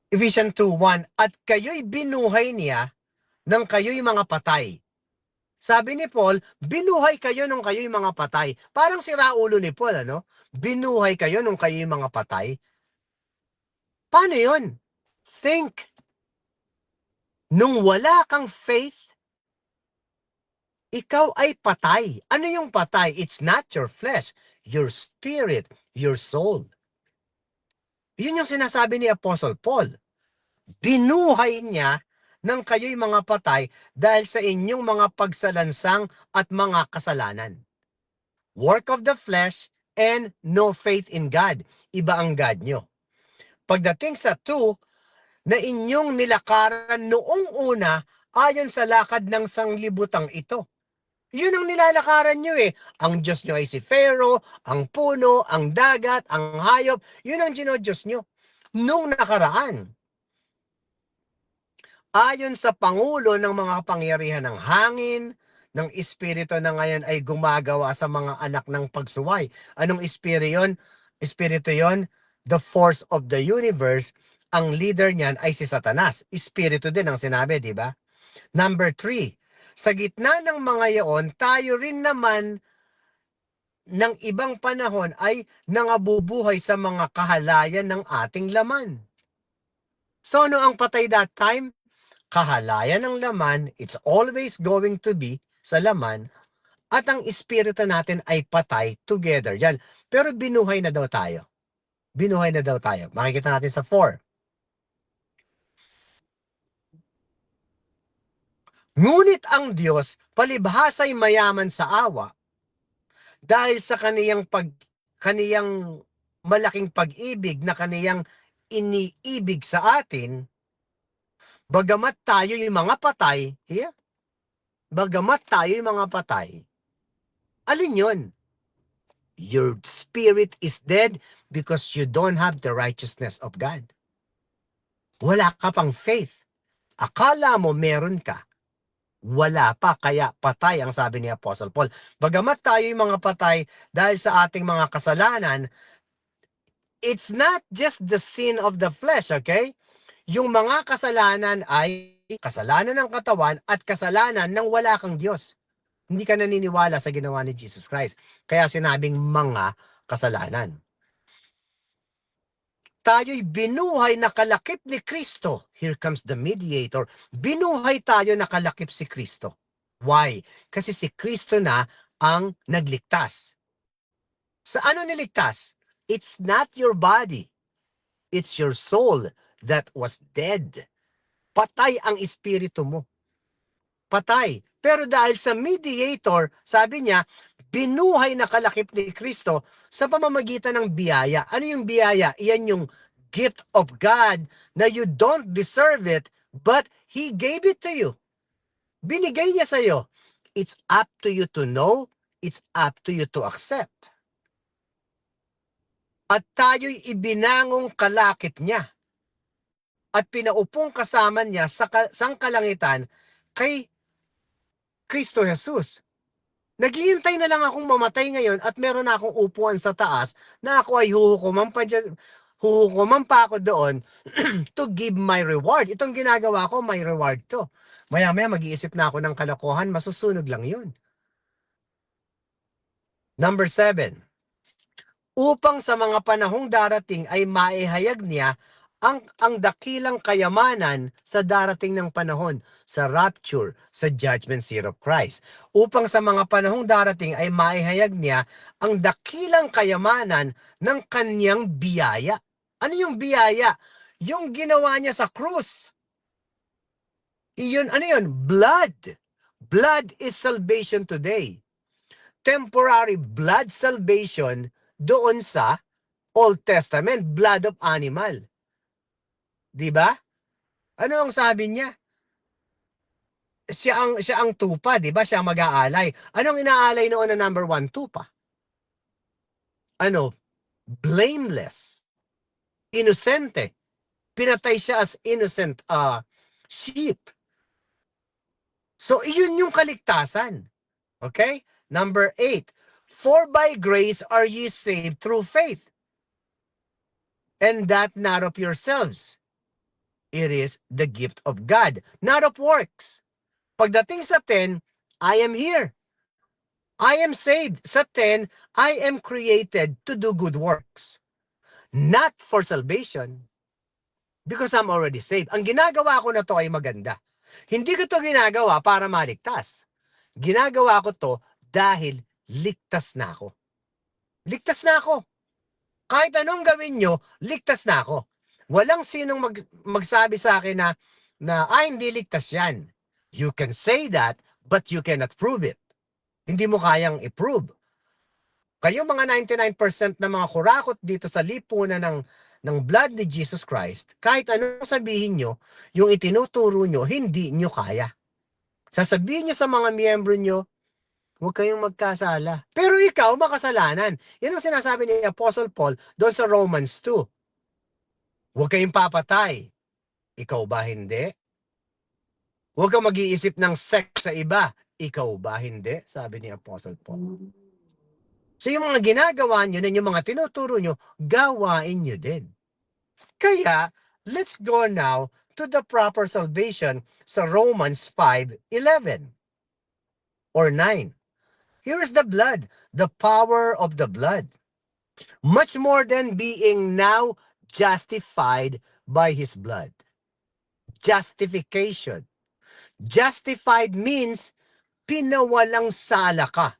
Ephesians 2:1, at kayo'y binuhay niya nang kayo'y mga patay. Sabi ni Paul, binuhay kayo nung kayo'y mga patay. Parang siraulo ni Paul, ano? Binuhay kayo nung kayo'y mga patay. Paano yun? Think. Nung wala kang faith, ikaw ay patay. Ano yung patay? It's not your flesh, your spirit, your soul. Yun yung sinasabi ni Apostle Paul. Binuhay niya nang kayo'y mga patay dahil sa inyong mga pagsalansang at mga kasalanan. Work of the flesh and no faith in God. Iba ang God nyo. Pagdating sa 2, na inyong nilakaran noong una ayon sa lakad ng sanglibutang ito. Yun ang nilalakaran nyo eh. Ang Diyos nyo ay si Pharaoh, ang puno, ang dagat, ang hayop. Yun ang Diyos nyo. Nung nakaraan, ayon sa pangulo ng mga kapangyarihan ng hangin, ng espiritu na ngayon ay gumagawa sa mga anak ng pagsuway. Anong espiritu yon? Espiritu yon? The force of the universe. Ang leader niyan ay si Satanas. Espiritu din ang sinabi, di ba? Number 3, sa gitna ng mga yaon, tayo rin naman ng ibang panahon ay nangabubuhay sa mga kahalayan ng ating laman. So ano ang patay that time? Kahalayan ng laman, it's always going to be sa laman, at ang espiritu natin ay patay together. Yan. Pero binuhay na daw tayo. Binuhay na daw tayo. Makikita natin sa 4. Ngunit ang Diyos, palibhasa'y mayaman sa awa, dahil sa kaniyang malaking pag-ibig na kaniyang iniibig sa atin, bagamat tayo yung mga patay, bagamat tayo yung mga patay, alin yun? Your spirit is dead because you don't have the righteousness of God. Wala ka pang faith. Akala mo meron ka. Wala pa, kaya patay ang sabi ni Apostle Paul. Bagamat tayo yung mga patay dahil sa ating mga kasalanan, it's not just the sin of the flesh, okay? Yung mga kasalanan ay kasalanan ng katawan at kasalanan ng wala kang Diyos. Hindi ka naniniwala sa ginawa ni Jesus Christ. Kaya sinabing mga kasalanan. Tayo'y binuhay na kalakip ni Kristo. Here comes the mediator. Binuhay tayo na kalakip si Kristo. Why? Kasi si Kristo na ang nagligtas. Sa ano niligtas? It's not your body. It's your soul that was dead. Patay ang espiritu mo. Patay. Pero dahil sa mediator, sabi niya, binuhay na kalakip ni Kristo sa pamamagitan ng biyaya. Ano yung biyaya? Iyan yung gift of God na you don't deserve it, but He gave it to you. Binigay niya sa iyo. It's up to you to know. It's up to you to accept. At tayo'y ibinangong kalakip niya. At pinaupong kasama niya sa sangkalangitan kay Kristo Jesus. Naghihintay na lang akong mamatay ngayon at meron na akong upuan sa taas na ako ay huhukuman pa ako doon to give my reward. Itong ginagawa ko, my reward to. Maya-maya mag-iisip na ako ng kalokohan, masusunog lang yun. Number 7. Upang sa mga panahong darating ay maihayag niya ang dakilang kayamanan sa darating ng panahon, sa rapture, sa judgment seat of Christ. Upang sa mga panahong darating ay maihayag niya ang dakilang kayamanan ng kanyang biyaya. Ano yung biyaya? Yung ginawa niya sa krus. Iyon, ano yun? Blood. Blood is salvation today. Temporary blood salvation doon sa Old Testament, blood of animal. Di ba? Ano ang sabi niya? Siya ang tupa, di ba? Siya ang mag-aalay. Anong inaalay noon na number 1? Tupa. Ano? Blameless. Inosente. Pinatay siya as innocent sheep. So, iyon yung kaligtasan. Okay? Number 8. For by grace are ye saved through faith. And that not of yourselves. It is the gift of God, not of works. Pagdating sa 10, I am here. I am saved. Sa 10, I am created to do good works. Not for salvation. Because I'm already saved. Ang ginagawa ko na to ay maganda. Hindi ko to ginagawa para maligtas. Ginagawa ko to dahil ligtas na ako. Ligtas na ako. Kahit anong gawin nyo, ligtas na ako. Walang sinong magsabi sa akin na hindi ligtas yan. You can say that, but you cannot prove it. Hindi mo kayang i-prove. Kayo mga 99% na mga kurakot dito sa lipunan ng blood ni Jesus Christ, kahit anong sabihin nyo, yung itinuturo nyo, hindi nyo kaya. Sasabihin nyo sa mga miyembro nyo, huwag kayong magkasala. Pero ikaw, makasalanan. Yan ang sinasabi ni Apostle Paul doon sa Romans 2. Huwag kayong papatay. Ikaw ba hindi? Huwag kang mag-iisip ng sex sa iba. Ikaw ba hindi? Sabi ni Apostle Paul. So yung mga ginagawa nyo na yung mga tinuturo nyo, gawain nyo din. Kaya, let's go now to the proper salvation sa Romans 5:11 or 9. Here is the blood, the power of the blood. Much more than being now justified by his blood. Justification. Justified means pinawalang sala ka.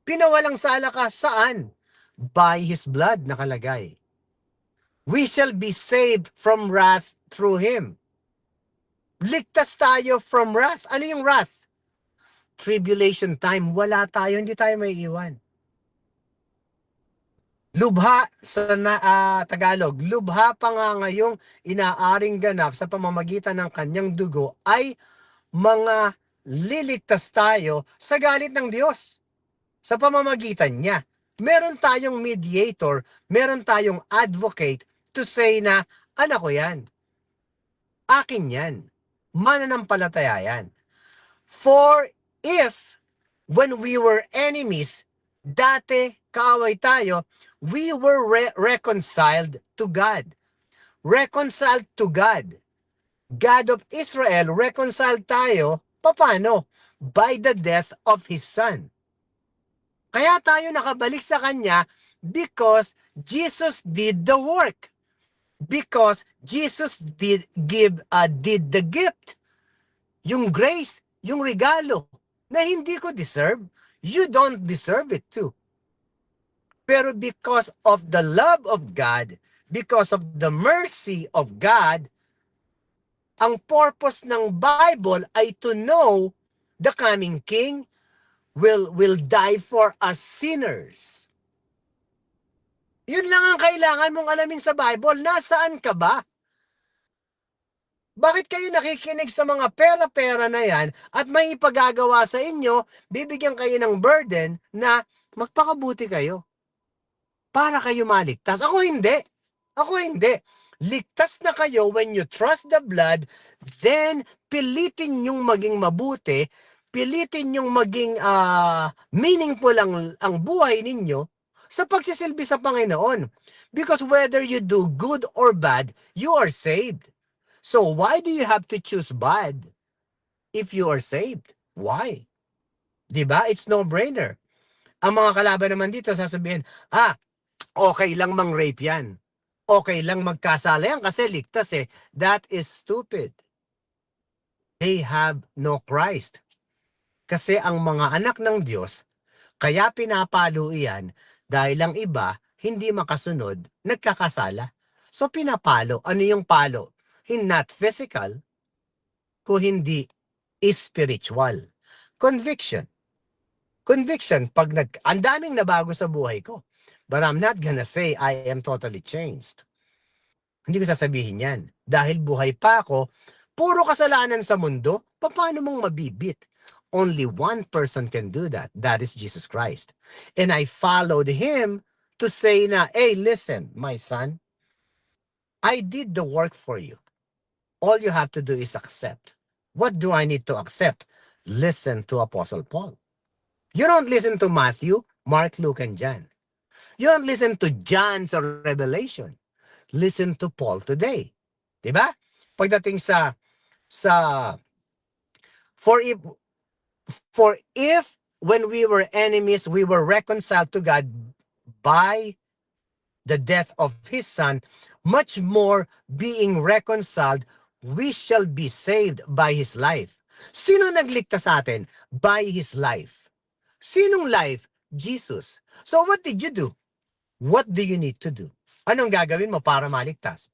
Pinawalang sala ka saan? By his blood nakalagay. We shall be saved from wrath through him. Ligtas tayo from wrath. Ano yung wrath? Tribulation time. Wala tayo, hindi tayo may iwan. Lubha sa Tagalog, lubha pa nga ngayong inaaring ganap sa pamamagitan ng kanyang dugo ay mga liligtas tayo sa galit ng Diyos. Sa pamamagitan niya, meron tayong mediator, meron tayong advocate to say na, anak ko yan. Akin yan. Mananampalataya yan. For if, when we were enemies, dati kaaway tayo, we were reconciled to God. Reconciled to God. God of Israel, reconciled tayo, paano? By the death of His Son. Kaya tayo nakabalik sa Kanya because Jesus did the work. Because Jesus did the gift. Yung grace, yung regalo na hindi ko deserve, you don't deserve it too. Pero because of the love of God, because of the mercy of God, ang purpose ng Bible ay to know the coming King will die for us sinners. Yun lang ang kailangan mong alamin sa Bible. Nasaan ka ba? Bakit kayo nakikinig sa mga pera-pera na yan at may ipagagawa sa inyo, bibigyan kayo ng burden na magpakabuti kayo para kayo maligtas? Ako hindi. Ako hindi. Ligtas na kayo when you trust the blood, then pilitin yung maging mabuti, pilitin yung maging meaningful ang buhay ninyo sa pagsisilbi sa Panginoon. Because whether you do good or bad, you are saved. So why do you have to choose bad if you are saved? Why? Diba? It's no-brainer. Ang mga kalaban naman dito sasabihin, okay lang mang-rape yan. okay lang magkasala yan kasi ligtas eh. That is stupid. They have no Christ. Kasi ang mga anak ng Diyos, kaya pinapalo iyan dahil ang iba hindi makasunod, nagkakasala. So pinapalo. Ano yung palo? Not physical, kung hindi spiritual. Conviction. Conviction, pag ang daming nabago sa buhay ko. But I'm not gonna say I am totally changed. Hindi ko sasabihin yan. Dahil buhay pa ako, puro kasalanan sa mundo, paano mong mabibit? Only one person can do that. That is Jesus Christ. And I followed him to say na, hey, listen, my son, I did the work for you. All you have to do is accept. What do I need to accept? Listen to Apostle Paul. You don't listen to Matthew, Mark, Luke, and John. You don't listen to John's Revelation. Listen to Paul today. Diba? Pagdating sa for if when we were enemies, we were reconciled to God by the death of his son, much more being reconciled, we shall be saved by his life. Sino nagligtas sa atin? By his life. Sinong life? Jesus. So what did you do? What do you need to do? Anong gagawin mo para maligtas?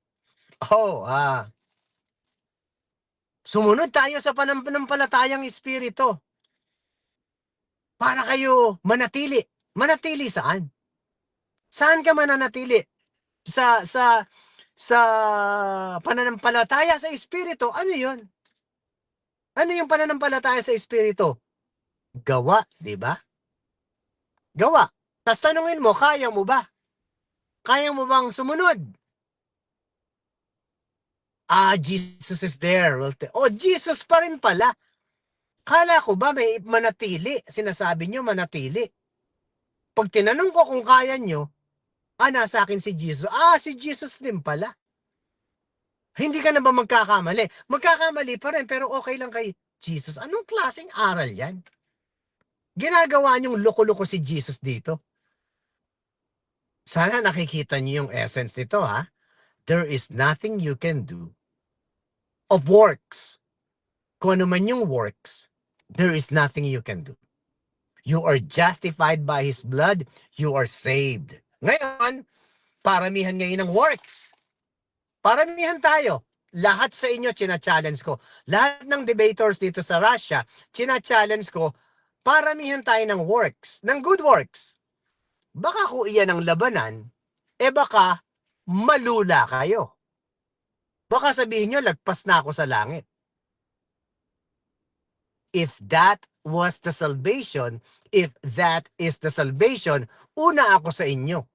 Sumunod tayo sa pananampalatayang espiritu. Para kayo manatili. Manatili saan? Saan ka mananatili? Sa pananampalataya sa espiritu. Ano 'yon? Ano yung pananampalataya sa espiritu? Gawa, di ba? Gawa. Tapos tanungin mo, kaya mo ba? Kaya mo bang sumunod? Jesus is there. Jesus pa rin pala. Kala ko ba may manatili? Sinasabi nyo manatili. Pag tinanong ko kung kaya nyo, nasa akin si Jesus. Si Jesus din pala. Hindi ka na ba magkakamali? Magkakamali pa rin, pero okay lang kay Jesus. Anong klaseng aral yan? Ginagawa niyong loko-loko si Jesus dito. Sana nakikita niyo yung essence nito, ha? There is nothing you can do of works. Kung ano man yung works, there is nothing you can do. You are justified by His blood. You are saved. Ngayon, paramihan ngayon ng works. Paramihan tayo. Lahat sa inyo, china-challenge ko. Lahat ng debaters dito sa Russia, china-challenge ko, paramihan tayo ng works, ng good works. Baka kung iyan ang labanan, baka malula kayo. Baka sabihin nyo, lagpas na ako sa langit. If that was the salvation, if that is the salvation, una ako sa inyo.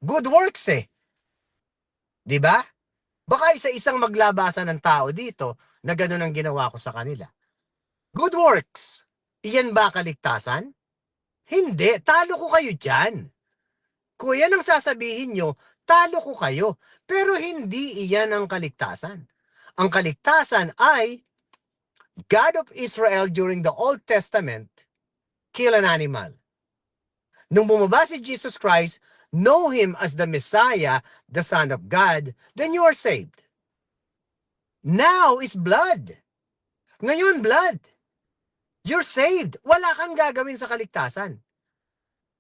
Good works Diba? Baka isa-isang maglabasan ng tao dito na ganun ang ginawa ko sa kanila. Good works. Iyan ba kaligtasan? Hindi. Talo ko kayo dyan. Kung yan ang sasabihin nyo, talo ko kayo. Pero hindi iyan ang kaligtasan. Ang kaligtasan ay God of Israel during the Old Testament kill an animal. Nung bumaba si Jesus Christ, know Him as the Messiah, the Son of God, then you are saved. Now is blood. Ngayon, blood. You're saved. Wala kang gagawin sa kaligtasan.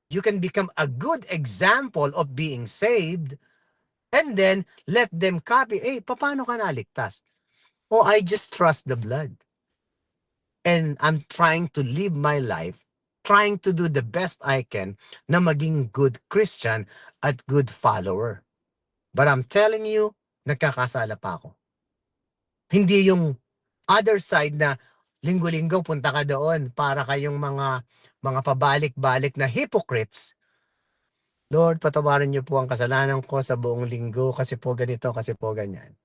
You can become a good example of being saved and then let them copy. Paano ka naligtas? I just trust the blood. And I'm trying to live my life, trying to do the best I can na maging good Christian at good follower. But I'm telling you, nagkakasala pa ako. Hindi yung other side na linggo-linggo punta ka doon para kayong mga pabalik-balik na hypocrites. Lord, patawarin niyo po ang kasalanan ko sa buong linggo kasi po ganito, kasi po ganyan.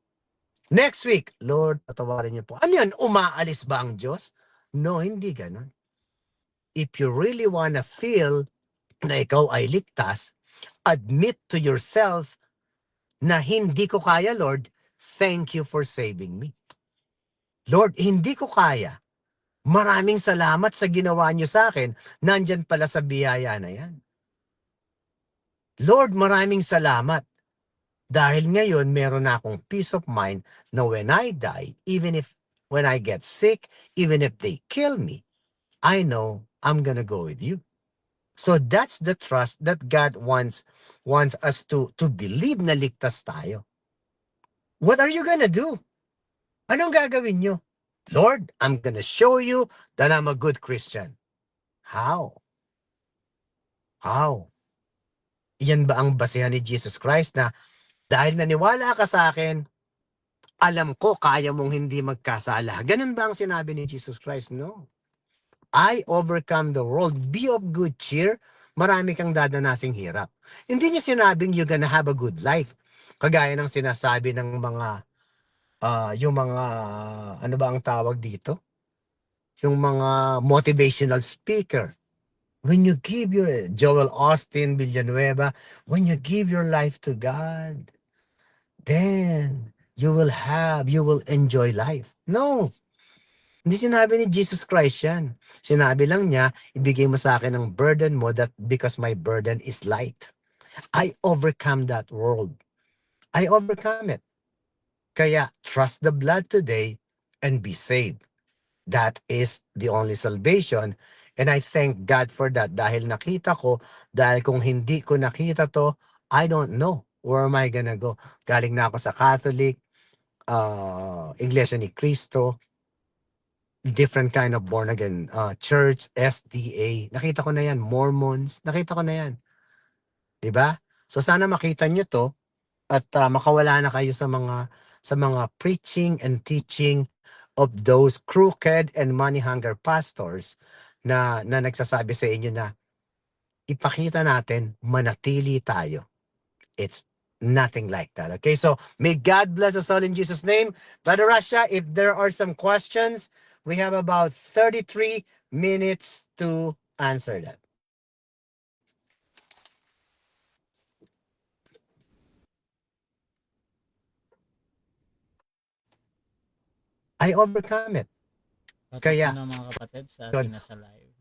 Next week, Lord, patawarin niyo po. Ano yan? Umaalis ba ang Diyos? No, hindi ganun. If you really wanna feel na ikaw ay ligtas, admit to yourself na hindi ko kaya, Lord, thank you for saving me. Lord, hindi ko kaya. Maraming salamat sa ginawa niyo sa akin. Nandyan pala sa biyaya na yan. Lord, maraming salamat. Dahil ngayon, meron na akong peace of mind na when I die, even if when I get sick, even if they kill me, I know I'm gonna go with you. So that's the trust that God wants us to believe na ligtas tayo. What are you gonna do? Anong gagawin nyo? Lord, I'm gonna show you that I'm a good Christian. How? How? Yan ba ang basehan ni Jesus Christ na dahil naniwala ka sa akin, alam ko kaya mong hindi magkasala? Ganun ba ang sinabi ni Jesus Christ? No. I overcome the world. Be of good cheer. Marami kang dadanasing hirap. Hindi niya sinabing you're gonna have a good life. Kagaya ng sinasabi ng mga, yung mga, ano ba ang tawag dito? Yung mga motivational speaker. When you give your, Joel Austin, Villanueva, when you give your life to God, then you will enjoy life. No. Hindi sinabi ni Jesus Christ yan. Sinabi lang niya, ibigay mo sa akin ang burden mo that because my burden is light. I overcome that world. I overcome it. Kaya trust the blood today and be saved. That is the only salvation. And I thank God for that dahil nakita ko, dahil kung hindi ko nakita to, I don't know where am I gonna go. Galing na ako sa Catholic, Iglesia ni Cristo, different kind of born again church, SDA. Nakita ko na yan. Mormons. Nakita ko na yan. Diba? So sana makita nyo to at makawala na kayo sa mga preaching and teaching of those crooked and money-hunger pastors na nagsasabi sa inyo na ipakita natin manatili tayo. It's nothing like that. Okay, so may God bless us all in Jesus' name. Brother Rasha, if there are some questions, we have about 33 minutes to answer that. I overcome it. Kaya, Kaya mga kapatid sa yun. ating nasa live.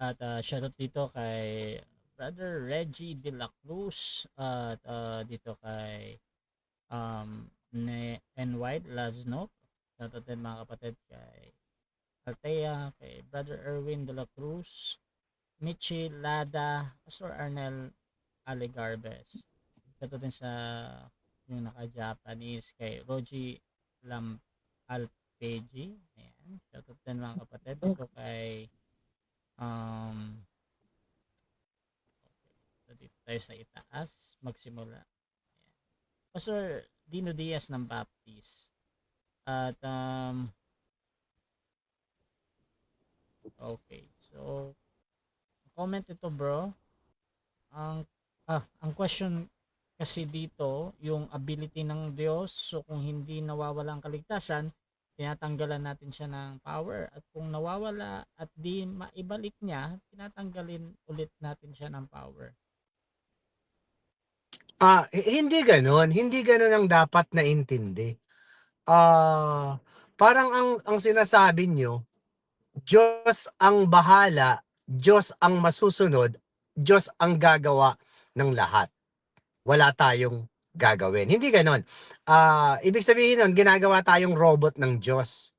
At shoutout dito kay Brother Reggie de la Cruz at dito kay N. White Lasnop. Shoutout din mga kapatid kay Altea, kay Brother Erwin de la Cruz, Michi Lada, Pastor Arnel Alegarbes. Shoutout din sa yung naka-Japanese kay Roji Lam Alpeji. Ayan. Shoutout din mga kapatid. Ito kay okay. So dito tayo sa itaas. Magsimula. Ayan. Pastor Dino Diaz ng Baptist. At okay. So comment ito bro. Ang question kasi dito, yung ability ng Diyos, so kung hindi nawawala ang kaligtasan, tinatanggalan natin siya ng power. At kung nawawala at di maibalik niya, tinatanggalin ulit natin siya ng power. Hindi ganon. Hindi ganon ang dapat na intindi. Parang ang sinasabi nyo, Diyos ang bahala, Diyos ang masusunod, Diyos ang gagawa ng lahat. Wala tayong gagawin. Hindi ganon. Ibig sabihin nun, ginagawa tayong robot ng Diyos.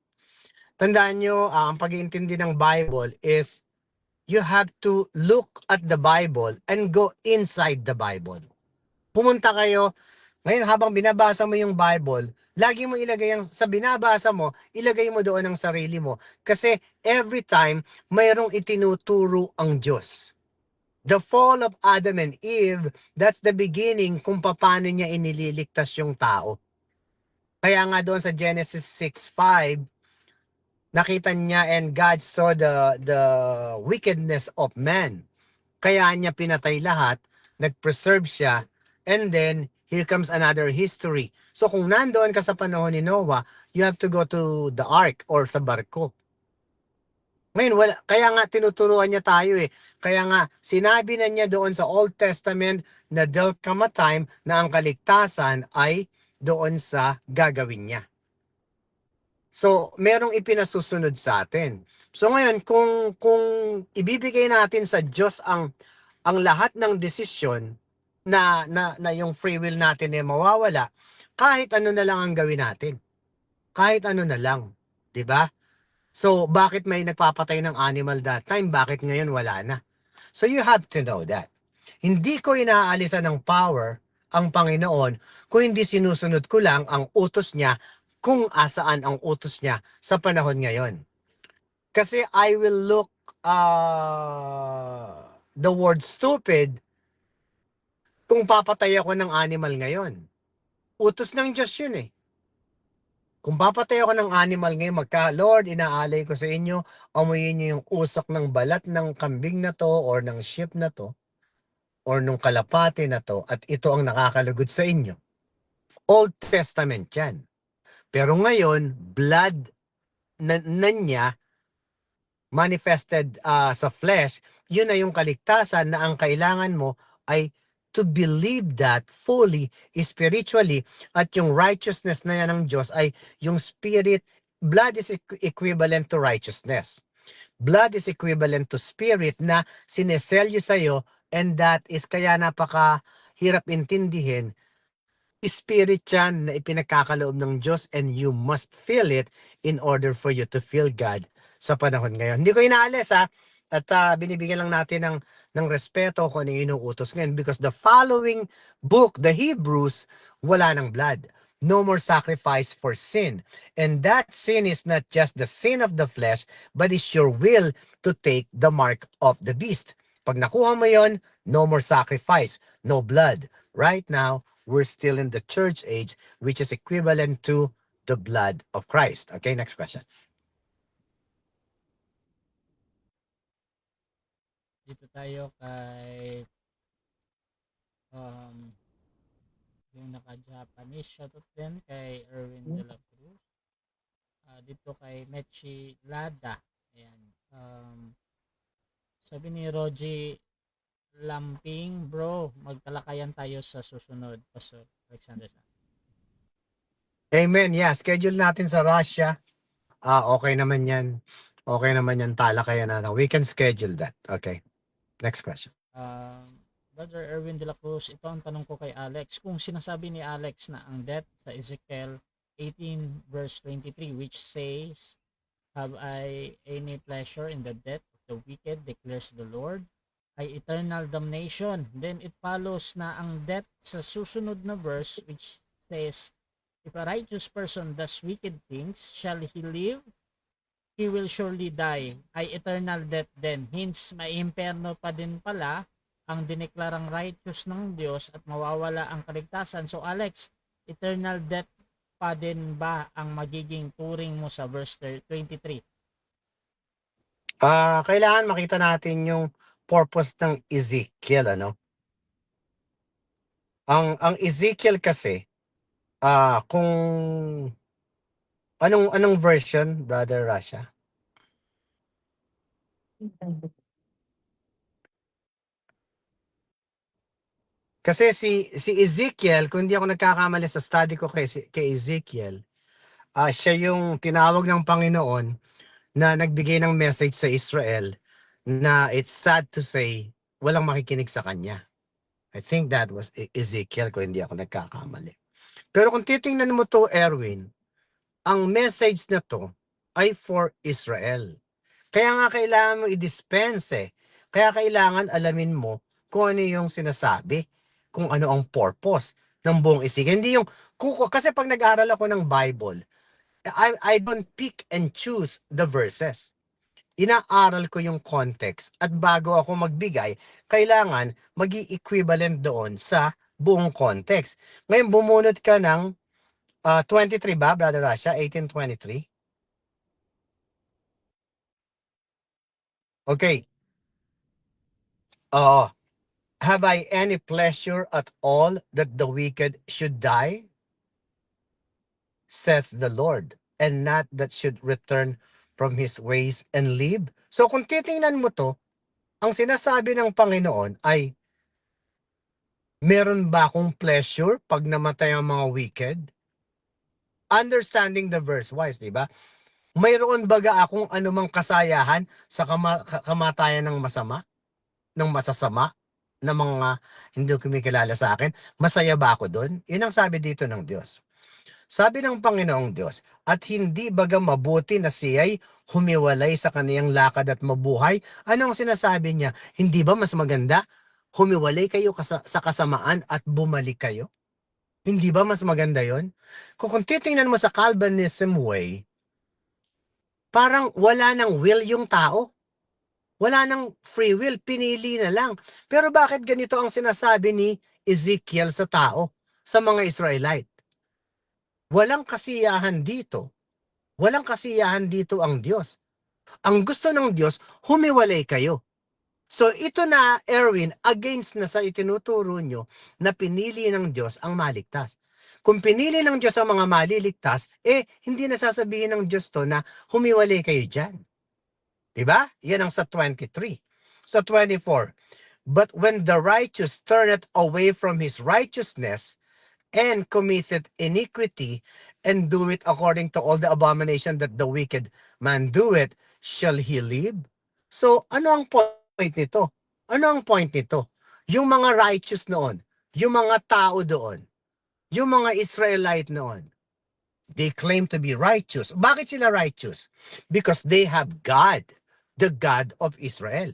Tandaan nyo, ang pag-iintindi ng Bible is you have to look at the Bible and go inside the Bible. Pumunta kayo, ngayon habang binabasa mo yung Bible, lagi mo ilagay ang, sa binabasa mo, ilagay mo doon ang sarili mo. Kasi every time, mayroong itinuturo ang Diyos. The fall of Adam and Eve, that's the beginning kung paano niya inililigtas yung tao. Kaya nga doon sa Genesis 6:5, nakita niya and God saw the wickedness of man. Kaya niya pinatay lahat, nag-preserve siya, and then here comes another history. So kung nandoon ka sa panahon ni Noah, you have to go to the ark or sa barko. Ngayon, kaya nga tinuturuan niya tayo eh. Kaya nga, sinabi na niya doon sa Old Testament na there'll come a time na ang kaligtasan ay doon sa gagawin niya. So, merong ipinasusunod sa atin. So ngayon, kung ibibigay natin sa Diyos ang lahat ng desisyon, na yung free will natin ay mawawala, kahit ano na lang ang gawin natin. Kahit ano na lang, 'di ba? So, bakit may nagpapatay ng animal that time? Bakit ngayon wala na? So, you have to know that. Hindi ko inaalisan ng power ang Panginoon kung hindi sinusunod ko lang ang utos niya kung asaan ang utos niya sa panahon ngayon. Kasi I will look the word stupid kung papatay ako ng animal ngayon. Utos ng Diyos yun eh. Kung papatay ako ng animal ngayon, Lord, inaalay ko sa inyo, amuyin niyo yung usok ng balat ng kambing na to or ng sheep na to or nung kalapate na to at ito ang nakakalugod sa inyo. Old Testament yan. Pero ngayon, blood na niya manifested sa flesh, yun na yung kaligtasan na ang kailangan mo ay to believe that fully, spiritually, at yung righteousness na yan ng Diyos ay yung spirit. Blood is equivalent to righteousness. Blood is equivalent to spirit na sineselyo sa'yo, and that is kaya napakahirap intindihin. Spirit yan na ipinagkakaloob ng Diyos, and you must feel it in order for you to feel God sa panahon ngayon. Hindi ko inaalis at binibigyan lang natin ng respeto kung ano yung inuutos ngayon, because the following book, the Hebrews, wala ng blood. No more sacrifice for sin. And that sin is not just the sin of the flesh, but is your will to take the mark of the beast. Pag nakuha mo yon, no more sacrifice, no blood. Right now, we're still in the church age, which is equivalent to the blood of Christ. Okay, next question. Dito tayo kay yung naka-Japanese shoutout din kay Erwin de la Cruz. Dito kay Mechi Lada. Ayan. Sabi ni Rogie Lamping, bro, magtalakayan tayo sa susunod. Pastor Alexander. Amen. Yeah, schedule natin sa Russia. Okay naman yan. Okay naman yan, talakayan natin. We can schedule that. Okay. Next question. Brother Erwin de la Cruz, ito ang tanong ko kay Alex. Kung sinasabi ni Alex na ang death sa Ezekiel 18 verse 23, which says, "Have I any pleasure in the death of the wicked, declares the Lord, ay eternal damnation." Then it follows na ang death sa susunod na verse, which says, "If a righteous person does wicked things, shall he live? He will surely die," ay eternal death din. Hence, may imperno pa din pala ang dineklarang righteous ng Diyos at mawawala ang kaligtasan. So Alex, eternal death pa din ba ang magiging turing mo sa verse 23? Kailangan makita natin yung purpose ng Ezekiel, ano? Ang Ezekiel kasi, kung anong version, Brother Rasha? Kasi si Ezekiel, kung hindi ako nagkakamali sa study ko kay Ezekiel, siya yung tinawag ng Panginoon na nagbigay ng message sa Israel na it's sad to say, walang makikinig sa kanya. I think that was Ezekiel, kung hindi ako nagkakamali. Pero kung titingnan mo to, Erwin, ang message na to ay for Israel. Kaya nga kailangan mo i-dispense. Kaya kailangan alamin mo kung ano yung sinasabi, kung ano ang purpose ng buong Ezekiel. Hindi yung, kasi pag nag-aral ako ng Bible, I don't pick and choose the verses. Inaaral ko yung context at bago ako magbigay, kailangan magi-equivalent doon sa buong context. Ngayon, bumunot ka ng 23 ba, Brother Rasha? 18:23? Okay. Have I any pleasure at all that the wicked should die? Saith the Lord, and not that should return from his ways and live. So kung titingnan mo to, ang sinasabi ng Panginoon ay, meron ba akong pleasure pag namatay ang mga wicked? Understanding the verse wise, di ba? Mayroon baga akong anumang kasayahan sa kamatayan ng masama? Ng masasama? ng mga hindi kumikilala sa akin, masaya ba ako doon? Yun ang sabi dito ng Diyos. Sabi ng Panginoong Diyos, at hindi baga mabuti na siya'y humiwalay sa kaniyang lakad at mabuhay? Anong sinasabi niya? Hindi ba mas maganda humiwalay kayo sa kasamaan at bumalik kayo? Hindi ba mas maganda yon? Kung titingnan mo sa Calvinism way, parang wala ng will yung tao. Wala ng free will, pinili na lang. Pero bakit ganito ang sinasabi ni Ezekiel sa tao, sa mga Israelite? Walang kasiyahan dito. Walang kasiyahan dito ang Diyos. Ang gusto ng Diyos, humiwalay kayo. So ito na, Erwin, against na sa itinuturo nyo na pinili ng Diyos ang maligtas. Kung pinili ng Diyos ang mga maliligtas, hindi na sasabihin ng Diyos to na humiwalay kayo dyan. Diba? Yan ang sa 23. Sa 24, but when the righteous turneth away from his righteousness and committeth iniquity and do it according to all the abomination that the wicked man doeth, shall he live? So, ano ang point nito? Ano ang point nito? Yung mga righteous noon, yung mga tao doon, yung mga Israelite noon, they claim to be righteous. Bakit sila righteous? Because they have God, the God of Israel.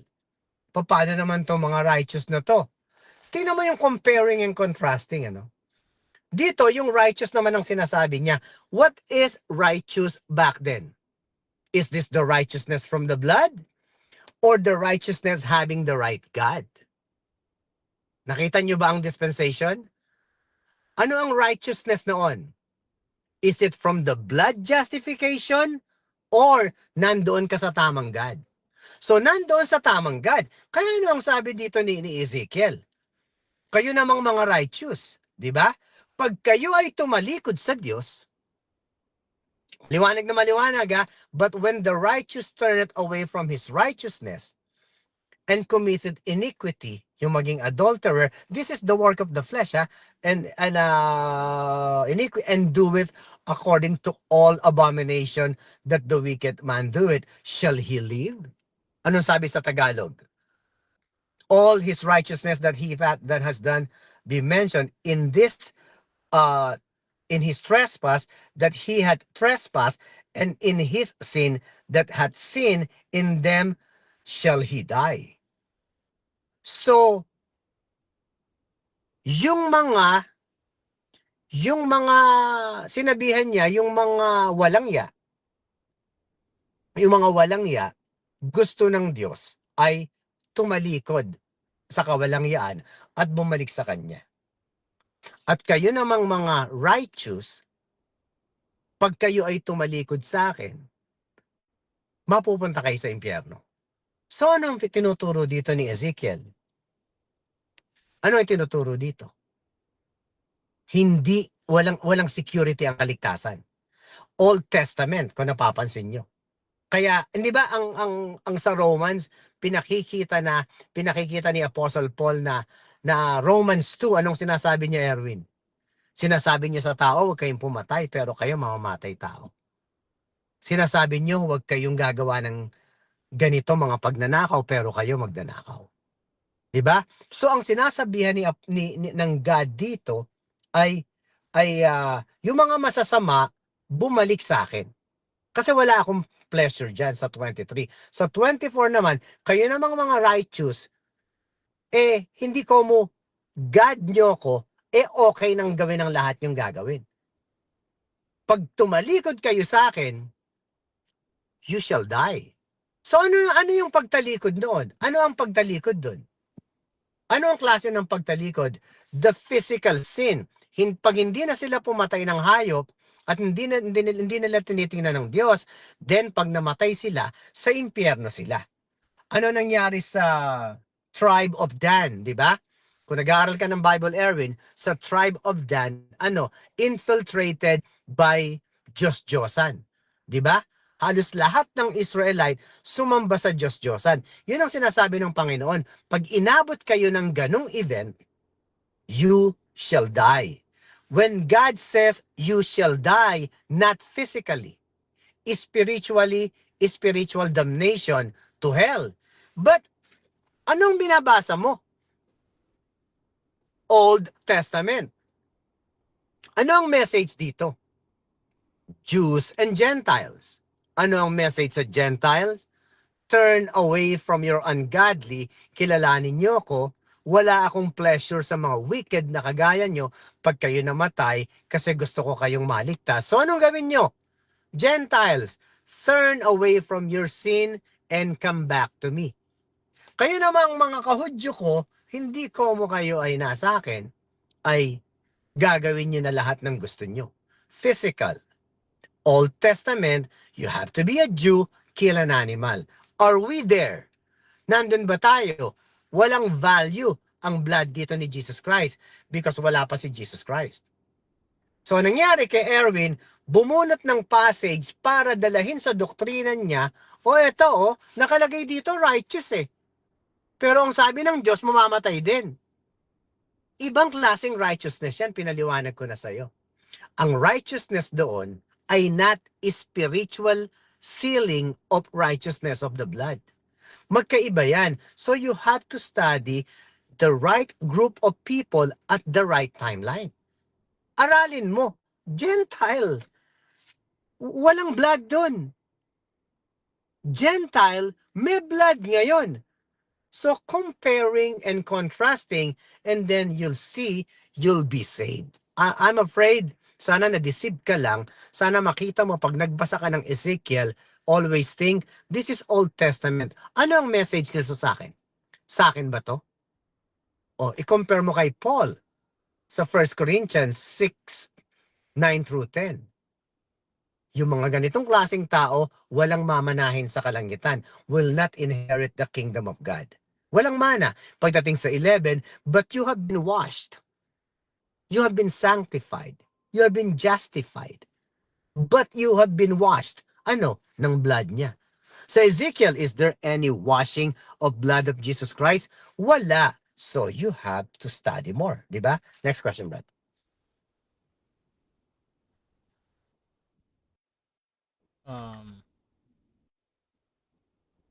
Paano naman to mga righteous na to? Tingnan mo yung comparing and contrasting, ano? Dito, yung righteous naman ang sinasabi niya. What is righteous back then? Is this the righteousness from the blood? Or the righteousness having the right God? Nakita niyo ba ang dispensation? Ano ang righteousness noon? Is it from the blood justification? Or nandoon ka sa tamang God? So nandoon sa tamang God. Kaya ano ang sabi dito ni Ezekiel? Kayo namang mga righteous, di ba? Pag kayo ay tumalikod sa Diyos, liwanag na maliwanag but when the righteous turneth away from his righteousness and committed iniquity, yung maging adulterer, this is the work of the flesh, and iniquity, and doeth according to all abomination that the wicked man doeth, shall he live? Anong sabi sa Tagalog? All his righteousness that has done be mentioned in this in his trespass that he had trespassed, and in his sin that had sinned, in them shall he die. So yung mga sinabihan niya, yung mga walang ya, gusto ng Diyos ay tumalikod sa kawalangyaan at bumalik sa Kanya. At kayo namang mga righteous, pag kayo ay tumalikod sa akin, mapupunta kayo sa impyerno. So ano ang tinuturo dito ni Ezekiel? Ano ang tinuturo dito? Walang security ang kaligtasan. Old Testament, kung napapansin nyo. Kaya, hindi ba ang sa Romans, pinakikita ni Apostle Paul na Romans 2, anong sinasabi niya, Erwin? Sinasabi niya sa tao, huwag kayong pumatay, pero kayo mamamatay tao. Sinasabi niyo, huwag kayong gagawa ng ganito mga pagnanakaw, pero kayo magnanakaw. Diba? So, ang sinasabihan ng God dito ay yung mga masasama, bumalik sa akin. Kasi wala akong pleasure dyan sa 23. Sa 24 naman, kayo namang mga righteous, hindi ko mo God nyo ko, okay nang gawin ang lahat yung gagawin. Pag tumalikod kayo sa akin, you shall die. So ano yung pagtalikod noon? Ano ang pagtalikod doon? Ano ang klase ng pagtalikod? The physical sin. Pag hindi na sila pumatay ng hayop, at hindi nila tinitingnan ng Diyos, then pag namatay sila, sa impyerno sila. Ano nangyari sa tribe of Dan, di ba? Kung nag-aaral ka ng Bible, Erwin, sa tribe of Dan, infiltrated by Diyos-Diyosan. Di ba? Halos lahat ng Israelite sumamba sa Diyos-Diyosan. Yun ang sinasabi ng Panginoon. Pag inabot kayo ng ganong event, you shall die. When God says you shall die, not physically, spiritual damnation to hell. But anong binabasa mo? Old Testament. Ano ang message dito? Jews and Gentiles. Ano ang message sa Gentiles? Turn away from your ungodly, kilalanin niyo ko, wala akong pleasure sa mga wicked na kagaya nyo pag kayo namatay kasi gusto ko kayong maligtas. So anong gawin nyo? Gentiles, turn away from your sin and come back to me. Kayo namang mga kahudyo ko, hindi ko mo kayo ay nasa akin, ay gagawin nyo na lahat ng gusto nyo. Physical. Old Testament, you have to be a Jew, kill an animal. Are we there? Nandun ba tayo? Walang value ang blood dito ni Jesus Christ because wala pa si Jesus Christ. So, nangyari kay Erwin, bumunot ng passage para dalahin sa doktrina niya, eto nakalagay dito righteous eh. Pero ang sabi ng Diyos, mamamatay din. Ibang klaseng righteousness yan, pinaliwanag ko na sa'yo. Ang righteousness doon ay not spiritual sealing of righteousness of the blood. Magkaiba yan. So you have to study the right group of people at the right timeline. Aralin mo, Gentile. Walang blood dun. Gentile, may blood ngayon. So comparing and contrasting, and then you'll see, you'll be saved. I'm afraid, sana na-deceive ka lang, sana makita mo pag nagbasa ka ng Ezekiel, always think, this is Old Testament. Ano ang message nila sa akin? Sa akin ba to? I-compare mo kay Paul sa 1 Corinthians 6, 9 through 10. Yung mga ganitong klaseng tao, walang mamanahin sa kalangitan, will not inherit the kingdom of God. Walang mana. Pagdating sa 11, but you have been washed. You have been sanctified. You have been justified. But you have been washed. Ano? Ng blood niya. Sa Ezekiel, is there any washing of blood of Jesus Christ? Wala. So you have to study more. Diba? Next question, Brad.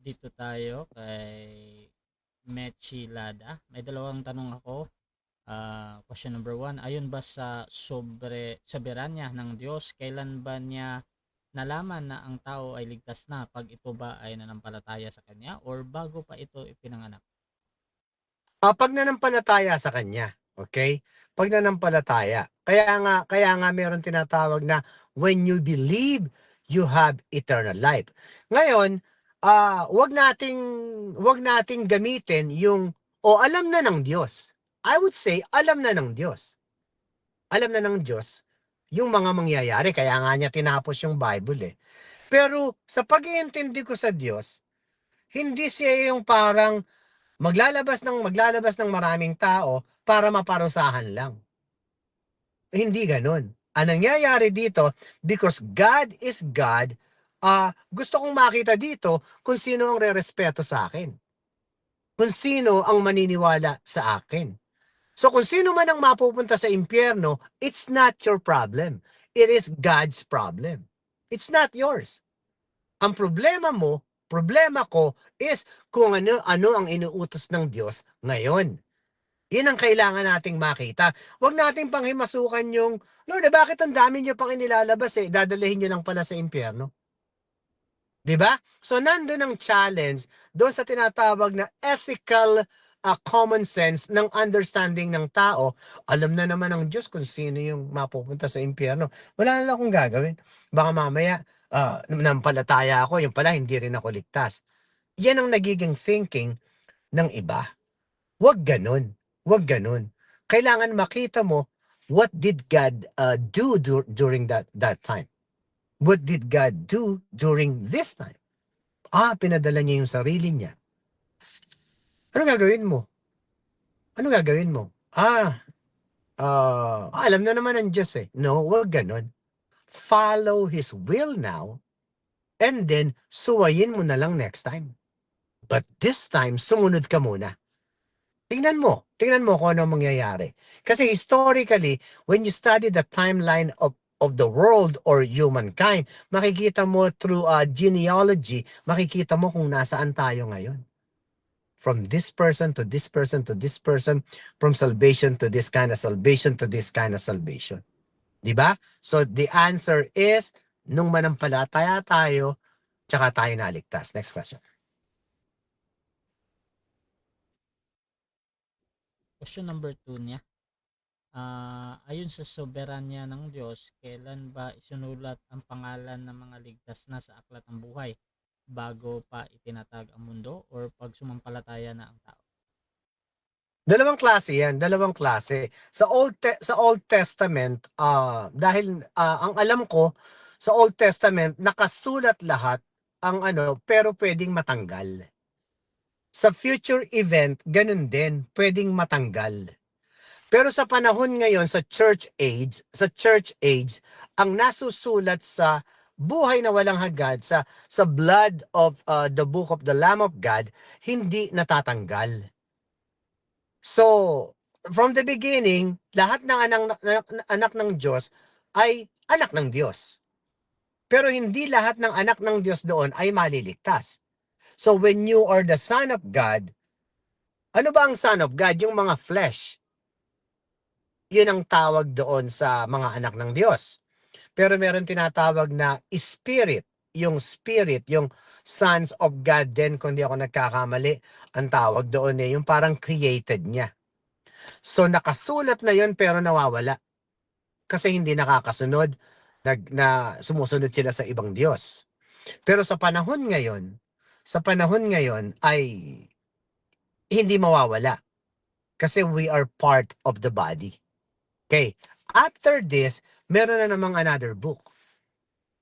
Dito tayo kay Mechi Lada. May dalawang tanong ako. Question number 1, ayon ba sa soberanya ng Diyos, kailan ba niya nalaman na ang tao ay ligtas na, pag ito ba ay nanampalataya sa Kanya or bago pa ito ipinanganak? Pag nanampalataya sa Kanya, okay? Pag nanampalataya. Kaya nga meron tinatawag na when you believe, you have eternal life. Ngayon, wag nating gamitin yung alam na ng Diyos. I would say, alam na ng Diyos. Alam na ng Diyos yung mga mangyayari. Kaya nga niya tinapos yung Bible eh. Pero sa pag-iintindi ko sa Diyos, hindi siya yung parang maglalabas ng maraming tao para maparusahan lang. Hindi ganun. Ang nangyayari dito, because God is God, gusto kong makita dito kung sino ang re-respeto sa akin. Kung sino ang maniniwala sa akin. So kung sino man ang mapupunta sa impyerno, it's not your problem. It is God's problem. It's not yours. Ang problema ko is kung ano ang inuutos ng Diyos ngayon. Yan ang kailangan nating makita. Huwag nating panghimasukan yung, Lord, bakit ang dami nyo pang inilalabas dadalhin nyo lang pala sa impyerno? Diba? So nandun ang challenge doon sa tinatawag na ethical common sense ng understanding ng tao. Alam na naman ng Diyos kung sino yung mapupunta sa impyerno. Wala na lang akong gagawin. Baka mamaya, nampalataya ako, yung pala hindi rin ako ligtas. Yan ang nagiging thinking ng iba. Huwag ganun. Huwag ganun. Kailangan makita mo, what did God do during that time? What did God do during this time? Pinadala niya yung sarili niya. Ano gagawin mo? Ano gagawin mo? Alam na naman ng Diyos eh. No, huwag ganun. Follow His will now, and then suwayin mo na lang next time. But this time, sumunod ka muna. Tingnan mo kung ano mangyayari. Kasi historically, when you study the timeline of the world or humankind, makikita mo through genealogy, makikita mo kung nasaan tayo ngayon. from this person to this person to this person, from salvation to this kind of salvation to this kind of salvation. Di ba? So the answer is, nung manampalataya tayo, tsaka tayo naligtas. Next question. Question number 2 niya. Ayon sa soberanya ng Diyos, kailan ba isinulat ang pangalan ng mga ligtas na sa aklat ng buhay? Bago pa itinatag ang mundo or pag sumampalataya na ang tao? Dalawang klase yan, dalawang klase. Sa Old Testament, dahil ang alam ko, sa Old Testament, nakasulat lahat ang pero pwedeng matanggal. Sa future event, ganun din, pwedeng matanggal. Pero sa panahon ngayon, sa church age, ang nasusulat sa buhay na walang hanggan, sa blood of the book of the Lamb of God, hindi natatanggal. So, from the beginning, lahat ng anak ng Diyos ay anak ng Diyos. Pero hindi lahat ng anak ng Diyos doon ay maliligtas. So, when you are the Son of God, ano ba ang Son of God? Yung mga flesh. Yun ang tawag doon sa mga anak ng Diyos. Pero meron tinatawag na spirit, yung sons of God din, kung di ako nagkakamali, ang tawag doon yung parang created niya. So nakasulat na yun pero nawawala. Kasi hindi nakakasunod, na sumusunod sila sa ibang Diyos. Pero sa panahon ngayon ay hindi mawawala. Kasi we are part of the body. Okay, after this, meron na namang another book.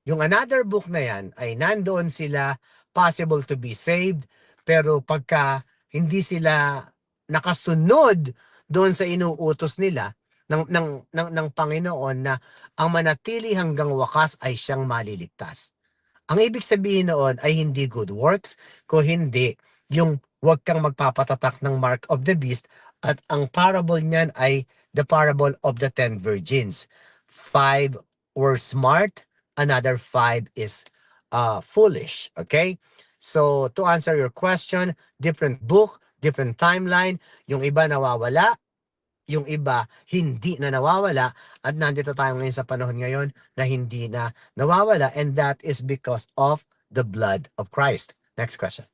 Yung another book na yan ay nandoon sila, possible to be saved, pero pagka hindi sila nakasunod doon sa inuutos nila ng Panginoon na ang manatili hanggang wakas ay siyang maliligtas. Ang ibig sabihin noon ay hindi good works, kung hindi yung huwag kang magpapatatak ng mark of the beast, at ang parable niyan ay the parable of the 10 virgins. 5 were smart, another 5 is foolish. Okay? So, to answer your question, different book, different timeline. Yung iba nawawala, yung iba hindi na nawawala, at nandito tayo ngayon sa panahon ngayon na hindi na nawawala, and that is because of the blood of Christ. Next question.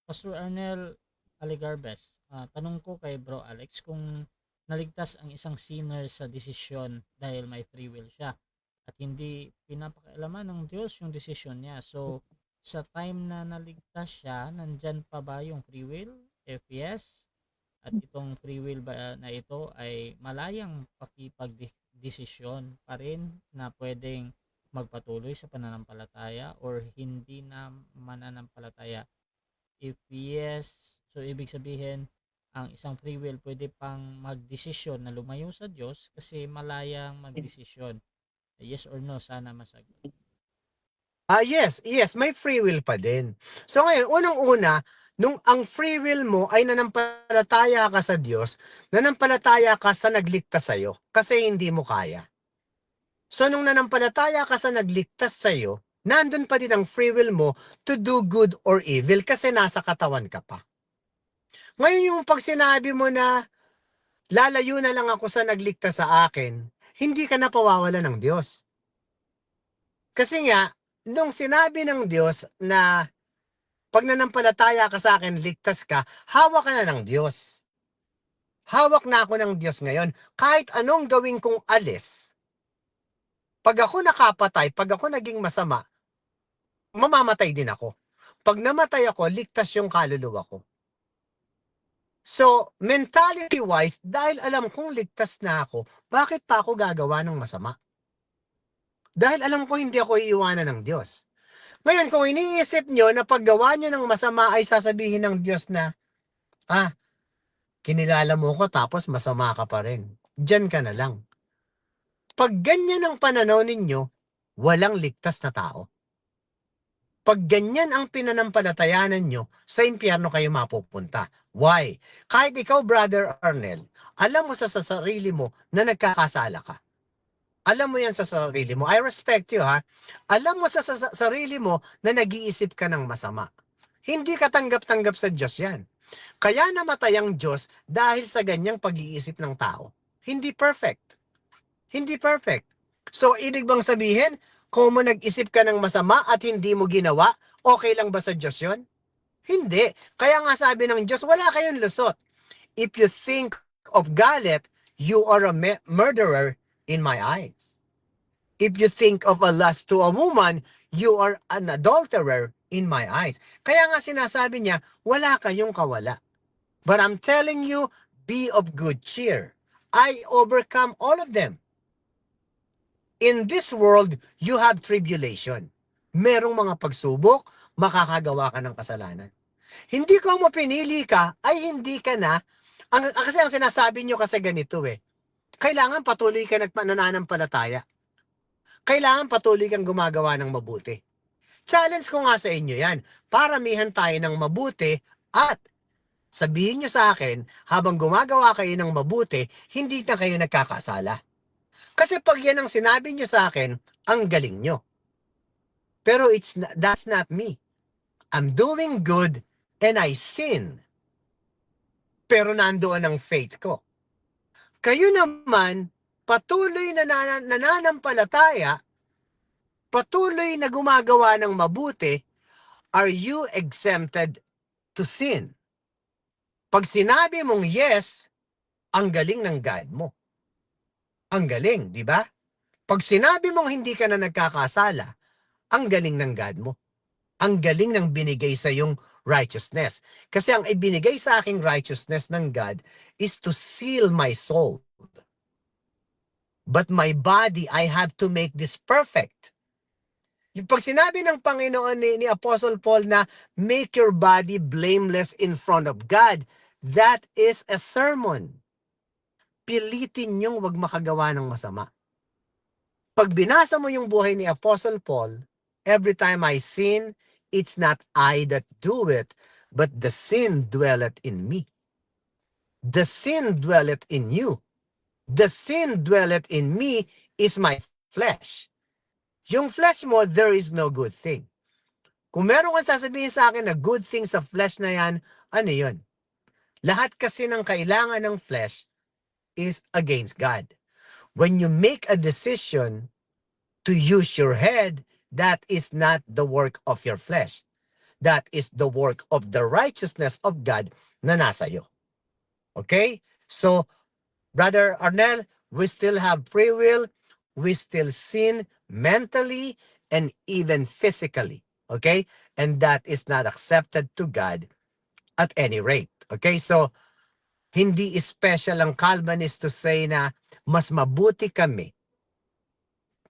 Pastor Arnel Aligarbes, tanong ko kay Bro Alex, kung naligtas ang isang sinner sa desisyon dahil may free will siya at hindi pinapakialaman ng Diyos yung desisyon niya. So, sa time na naligtas siya, nandyan pa ba yung free will? If yes, at itong free will ba na ito ay malayang pakipagdesisyon pa rin na pwedeng magpatuloy sa pananampalataya or hindi na mananampalataya? If yes, so ibig sabihin, ang isang free will pwede pang magdesisyon na lumayo sa Diyos kasi malayang magdesisyon. Yes or no, sana masagot. Yes, may free will pa din. So ngayon, unang-una, nung ang free will mo ay nanampalataya ka sa Diyos, nanampalataya ka sa nagligtas sa'yo kasi hindi mo kaya. So nung nanampalataya ka sa nagligtas sa'yo, nandun pa din ang free will mo to do good or evil kasi nasa katawan ka pa. Ngayon yung pag sinabi mo na lalayo na lang ako sa nagligtas sa akin, hindi ka na pawawala ng Diyos. Kasi nga, nung sinabi ng Diyos na pag nanampalataya ka sa akin, ligtas ka, hawak ka na ng Diyos. Hawak na ako ng Diyos ngayon. Kahit anong gawin kong alis, pag ako nakapatay, pag ako naging masama, mamamatay din ako. Pag namatay ako, ligtas yung kaluluwa ko. So, mentality-wise, dahil alam kong ligtas na ako, bakit pa ako gagawa ng masama? Dahil alam ko hindi ako iiwanan ng Diyos. Ngayon, kung iniisip nyo na paggawa nyo ng masama ay sasabihin ng Diyos na, kinilala mo ko tapos masama ka pa rin. Diyan ka na lang. Pag ganyan ang pananaw ninyo, walang ligtas na tao. Pag ganyan ang pinanampalatayanan nyo, sa impyerno kayo mapupunta. Why? Kahit ikaw, Brother Arnel, alam mo sa sarili mo na nagkakasala ka. Alam mo yan sa sarili mo. I respect you, ha? Alam mo sa sarili mo na nag-iisip ka ng masama. Hindi ka tanggap-tanggap sa Diyos yan. Kaya namatay ang Diyos dahil sa ganyang pag-iisip ng tao. Hindi perfect. Hindi perfect. So, ibig bang sabihin, kung mo nag-isip ka ng masama at hindi mo ginawa, okay lang ba sa Diyos yun? Hindi. Kaya nga sabi ng Diyos, wala kayong lusot. If you think of galit, you are a murderer in my eyes. If you think of a lust to a woman, you are an adulterer in my eyes. Kaya nga sinasabi niya, wala kayong kawala. But I'm telling you, be of good cheer. I overcome all of them. In this world, you have tribulation. Merong mga pagsubok, makakagawa ka ng kasalanan. Hindi ko mo pinili ka, ay hindi ka na. Kasi ang sinasabi nyo kasi ganito kailangan patuloy ka nananampalataya. Kailangan patuloy kang gumagawa ng mabuti. Challenge ko nga sa inyo yan. Paramihan tayo ng mabuti at sabihin nyo sa akin, habang gumagawa kayo ng mabuti, hindi na kayo nagkakasala. Kasi pag yan ang sinabi nyo sa akin, ang galing nyo. Pero that's not me. I'm doing good and I sin. Pero nandoon ang faith ko. Kayo naman, patuloy na nananampalataya, patuloy na gumagawa ng mabuti, are you exempted to sin? Pag sinabi mong yes, ang galing ng God mo. Ang galing, di ba? Pag sinabi mong hindi ka na nagkakasala, ang galing ng God mo. Ang galing ng binigay sa yung righteousness. Kasi ang ibinigay sa aking righteousness ng God is to seal my soul. But my body, I have to make this perfect. Yung pag sinabi ng Panginoon ni Apostle Paul na make your body blameless in front of God, that is a sermon. Pilitin niyong wag makagawa ng masama. Pag binasa mo yung buhay ni Apostle Paul, every time I sin, it's not I that do it, but the sin dwelleth in me. The sin dwelleth in you. The sin dwelleth in me is my flesh. Yung flesh mo, there is no good thing. Kung meron kang sasabihin sa akin na good thing sa flesh na yan, ano yun? Lahat kasi ng kailangan ng flesh is against God. When you make a decision to use your head, that is not the work of your flesh. That is the work of the righteousness of God na nasa iyo. Okay? So, Brother Arnel, we still have free will. We still sin mentally and even physically. Okay? And that is not accepted to God at any rate. Okay? So, hindi special ang Calvinist to say na mas mabuti kami.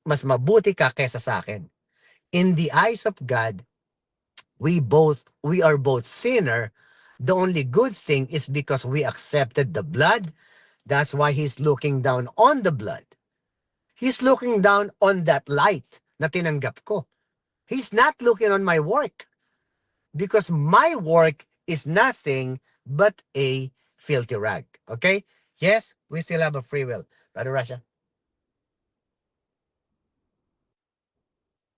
Mas mabuti ka kesa sa akin. In the eyes of God, we are both sinner. The only good thing is because we accepted the blood. That's why He's looking down on the blood. He's looking down on that light na tinanggap ko. He's not looking on my work. Because my work is nothing but a filthy rag. Okay? Yes, we still have a free will. Brother Rasha.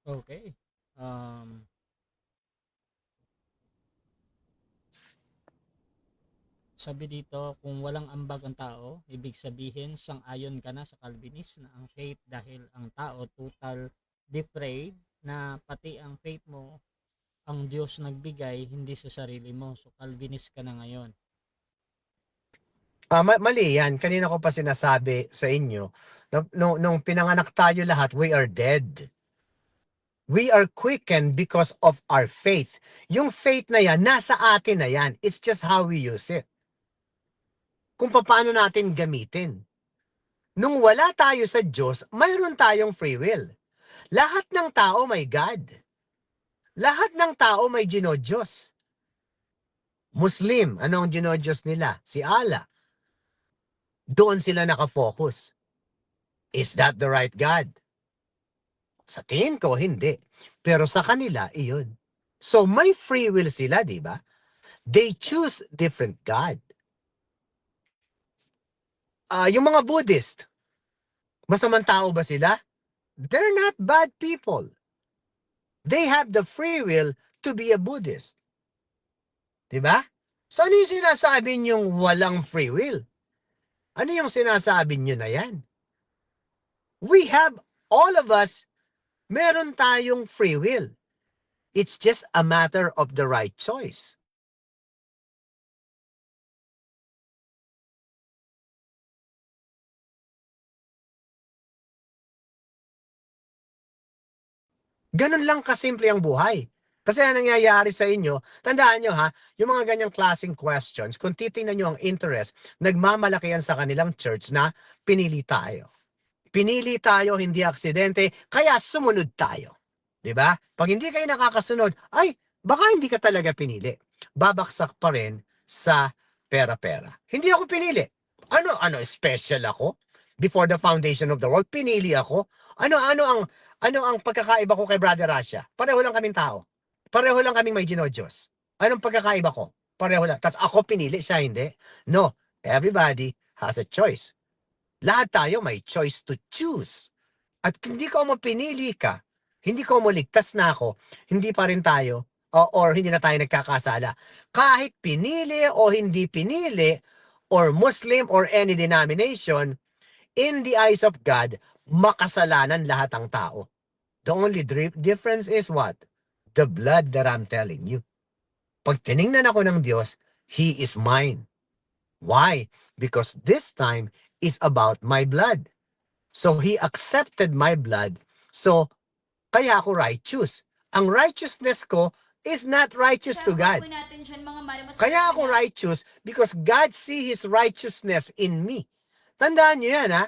Okay. Sabi dito, kung walang ambag ang tao, ibig sabihin sang-ayon ka na sa Calvinist na ang faith dahil ang tao total depraved, na pati ang faith mo ang Diyos nagbigay, hindi sa sarili mo. So Calvinist ka na ngayon. Mali yan. Kanina ko pa sinasabi sa inyo, nung pinanganak tayo lahat, we are dead. We are quickened because of our faith. Yung faith na yan, nasa atin na yan. It's just how we use it. Kung paano natin gamitin. Nung wala tayo sa Diyos, mayroon tayong free will. Lahat ng tao may God. Lahat ng tao may Diyos. Muslim, anong Diyos nila? Si Allah. Doon sila nakafocus. Is that the right God? Sa tingin ko, hindi. Pero sa kanila, iyon. So may free will sila, di ba? They choose different God. Yung mga Buddhist, Masamang tao ba sila? They're not bad people. They have the free will to be a Buddhist. Diba? So ano yung sinasabi niyong walang free will? Ano yung sinasabi niyo na yan? We have, all of us, meron tayong free will. It's just a matter of the right choice. Ganun lang kasimple ang buhay. Kasi ang nangyayari sa inyo, tandaan nyo ha, yung mga ganyang klaseng questions, kung titingnan nyo ang interest, nagmamalaki yan sa kanilang church na pinili tayo. Pinili tayo, hindi aksidente, kaya sumunod tayo. 'Di ba? Pag hindi kayo nakakasunod, ay, baka hindi ka talaga pinili. Babaksak pa rin sa pera-pera. Hindi ako pinili. Ano, special ako? Before the foundation of the world, pinili ako. Ano ang pagkakaiba ko kay Brother Rasha? Pareho lang kaming tao. Pareho lang kaming may ginodiyos. Anong pagkakaiba ko? Pareho lang. Tapos ako pinili, siya hindi. No, everybody has a choice. Lahat tayo may choice to choose. At hindi ko mo pinili ka, hindi ko mo ligtas na ako, hindi pa rin tayo, or hindi na tayo nagkakasala. Kahit pinili o hindi pinili, or Muslim or any denomination, in the eyes of God, makasalanan lahat ang tao. The only difference is what? The blood that I'm telling you. Pag tiningnan ako ng Diyos, He is mine. Why? Because this time is about my blood. So He accepted my blood. So, kaya ako righteous. Ang righteousness ko is not righteous to God. Kaya ako righteous because God see His righteousness in me. Tandaan niyo yan, ha?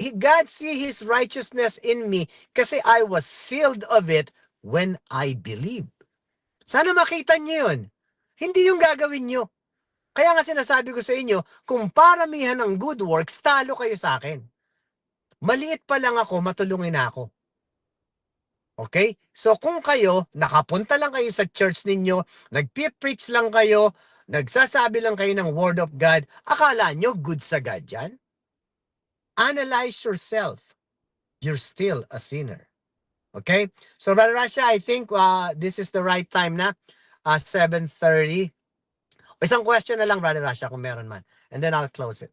God see His righteousness in me kasi I was sealed of it when I believed. Sana makita niyo yun. Hindi yung gagawin niyo. Kaya nga sinasabi ko sa inyo, kung paramihan ng good works, talo kayo sa akin. Maliit pa lang ako, matulungin ako. Okay? So kung kayo, nakapunta lang kayo sa church ninyo, nagpi-preach lang kayo, nagsasabi lang kayo ng word of God, akala nyo good sa God yan? Analyze yourself. You're still a sinner. Okay? So Brother Rasha, I think this is the right time na. 7:30. Isang question na lang, Brother Rasha, kung meron man. And then I'll close it.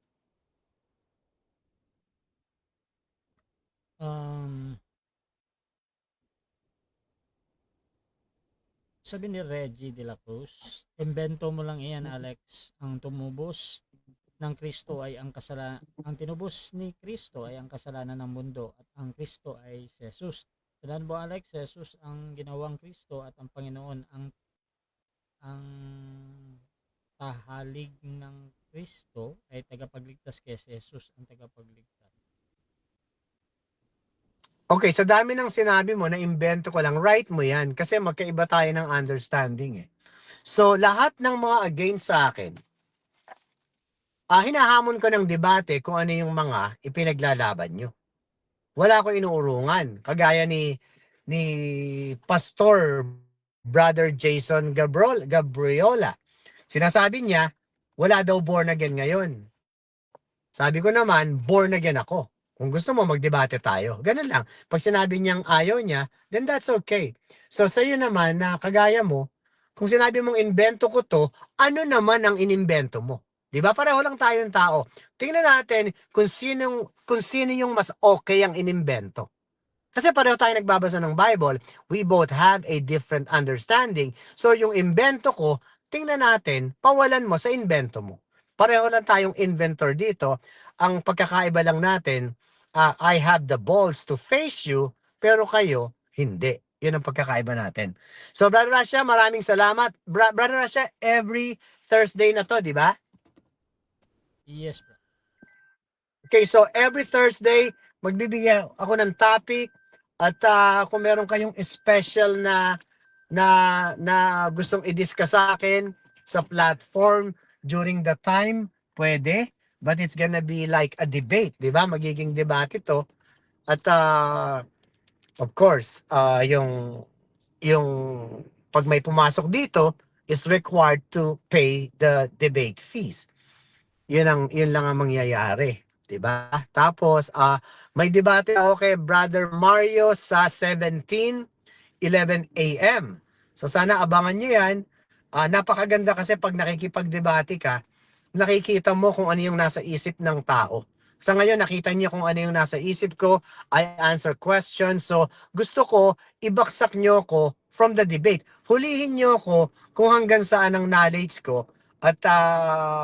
Sabi ni Reggie de la Cruz, imbento mo lang iyan, Alex. Ang tumubos ng Kristo ay ang tinubos ni Kristo ay ang kasalanan ng mundo at ang Kristo ay si Jesus. Tandaan mo, Alex, Jesus ang ginawang Kristo at ang Panginoon ang tahalig ng Kristo ay tagapagligtas kay Jesus ang tagapagligtas. Okay, sa dami ng sinabi mo na imbento ko lang, right mo yan kasi magkaiba tayo ng understanding eh. So lahat ng mga against sa akin, hinahamon ko ng debate kung ano yung mga ipinaglalaban nyo. Wala ko inuurungan. Kagaya ni Pastor Brother Jason Gabriola. Sinasabi niya, wala daw born again ngayon. Sabi ko naman, born again ako. Kung gusto mo, magdebate tayo. Ganun lang. Pag sinabi niyang ayaw niya, then that's okay. So sa'yo naman na kagaya mo, kung sinabi mong invento ko to, ano naman ang inimbento mo? Di ba? Pareho lang tayong tao. Tingnan natin kung sino yung mas okay ang inimbento. Kasi pareho tayo nagbabasa ng Bible, we both have a different understanding. So yung invento ko, tingnan natin, pawalan mo sa invento mo. Pareho lang tayong inventor dito. Ang pagkakaiba lang natin, I have the balls to face you, pero kayo, hindi. Yun ang pagkakaiba natin. So Brother Rasha, maraming salamat. Brother Rasha, every Thursday na to, di ba? Yes, bro. Okay, so every Thursday, magbibigay ako ng topic at kung meron kayong special na gustong i-discuss sa akin sa platform during the time, pwede. But it's gonna be like a debate, di ba? Magiging debate ito. At of course, yung pag may pumasok dito is required to pay the debate fees. Yun lang ang mangyayari. 'Diba? Tapos, may debate ako kay Brother Mario sa 17:11 a.m. So sana abangan nyo yan. Napakaganda kasi pag nakikipagdebate ka, nakikita mo kung ano yung nasa isip ng tao. Sa ngayon, nakita niyo kung ano yung nasa isip ko. I answer questions. So, gusto ko, ibaksak nyo ko from the debate. Hulihin nyo ko kung hanggang saan ang knowledge ko at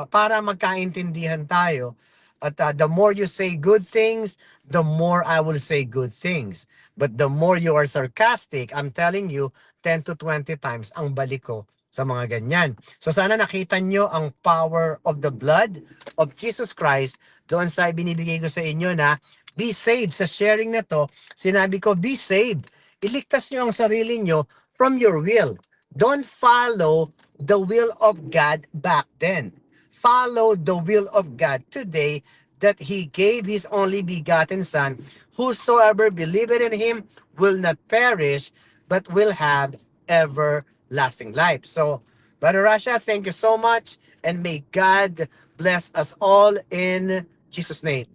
para magkaintindihan tayo. At the more you say good things, the more I will say good things. But the more you are sarcastic, I'm telling you, 10 to 20 times ang balik ko sa mga ganyan. So sana nakita nyo ang power of the blood of Jesus Christ doon sa binibigay ko sa inyo na be saved. Sa sharing na to, sinabi ko, be saved. Iligtas nyo ang sarili nyo from your will. Don't follow the will of God back then. Follow the will of God today, that He gave His only begotten Son. Whosoever believeth in Him will not perish, but will have everlasting life. So, Brother Rasha, thank you so much, and may God bless us all in Jesus' name.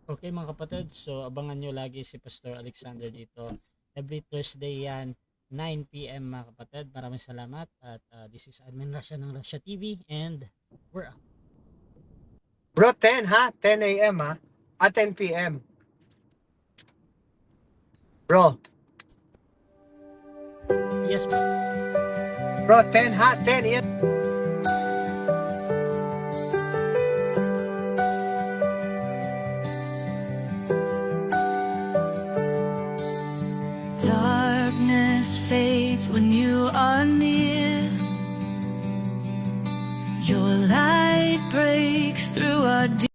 Okay mga kapatid, so abangan nyo lagi si Pastor Alexander dito. Every Thursday yan, 9 p.m. mga kapatid. Maraming salamat at this is Admin Rasha ng Rasha TV and we're out. Bro, 10 ha? 10 a.m. ha? 10 p.m. Bro, Yes po. bro, 10 ha? 10 yan. Darkness fades when you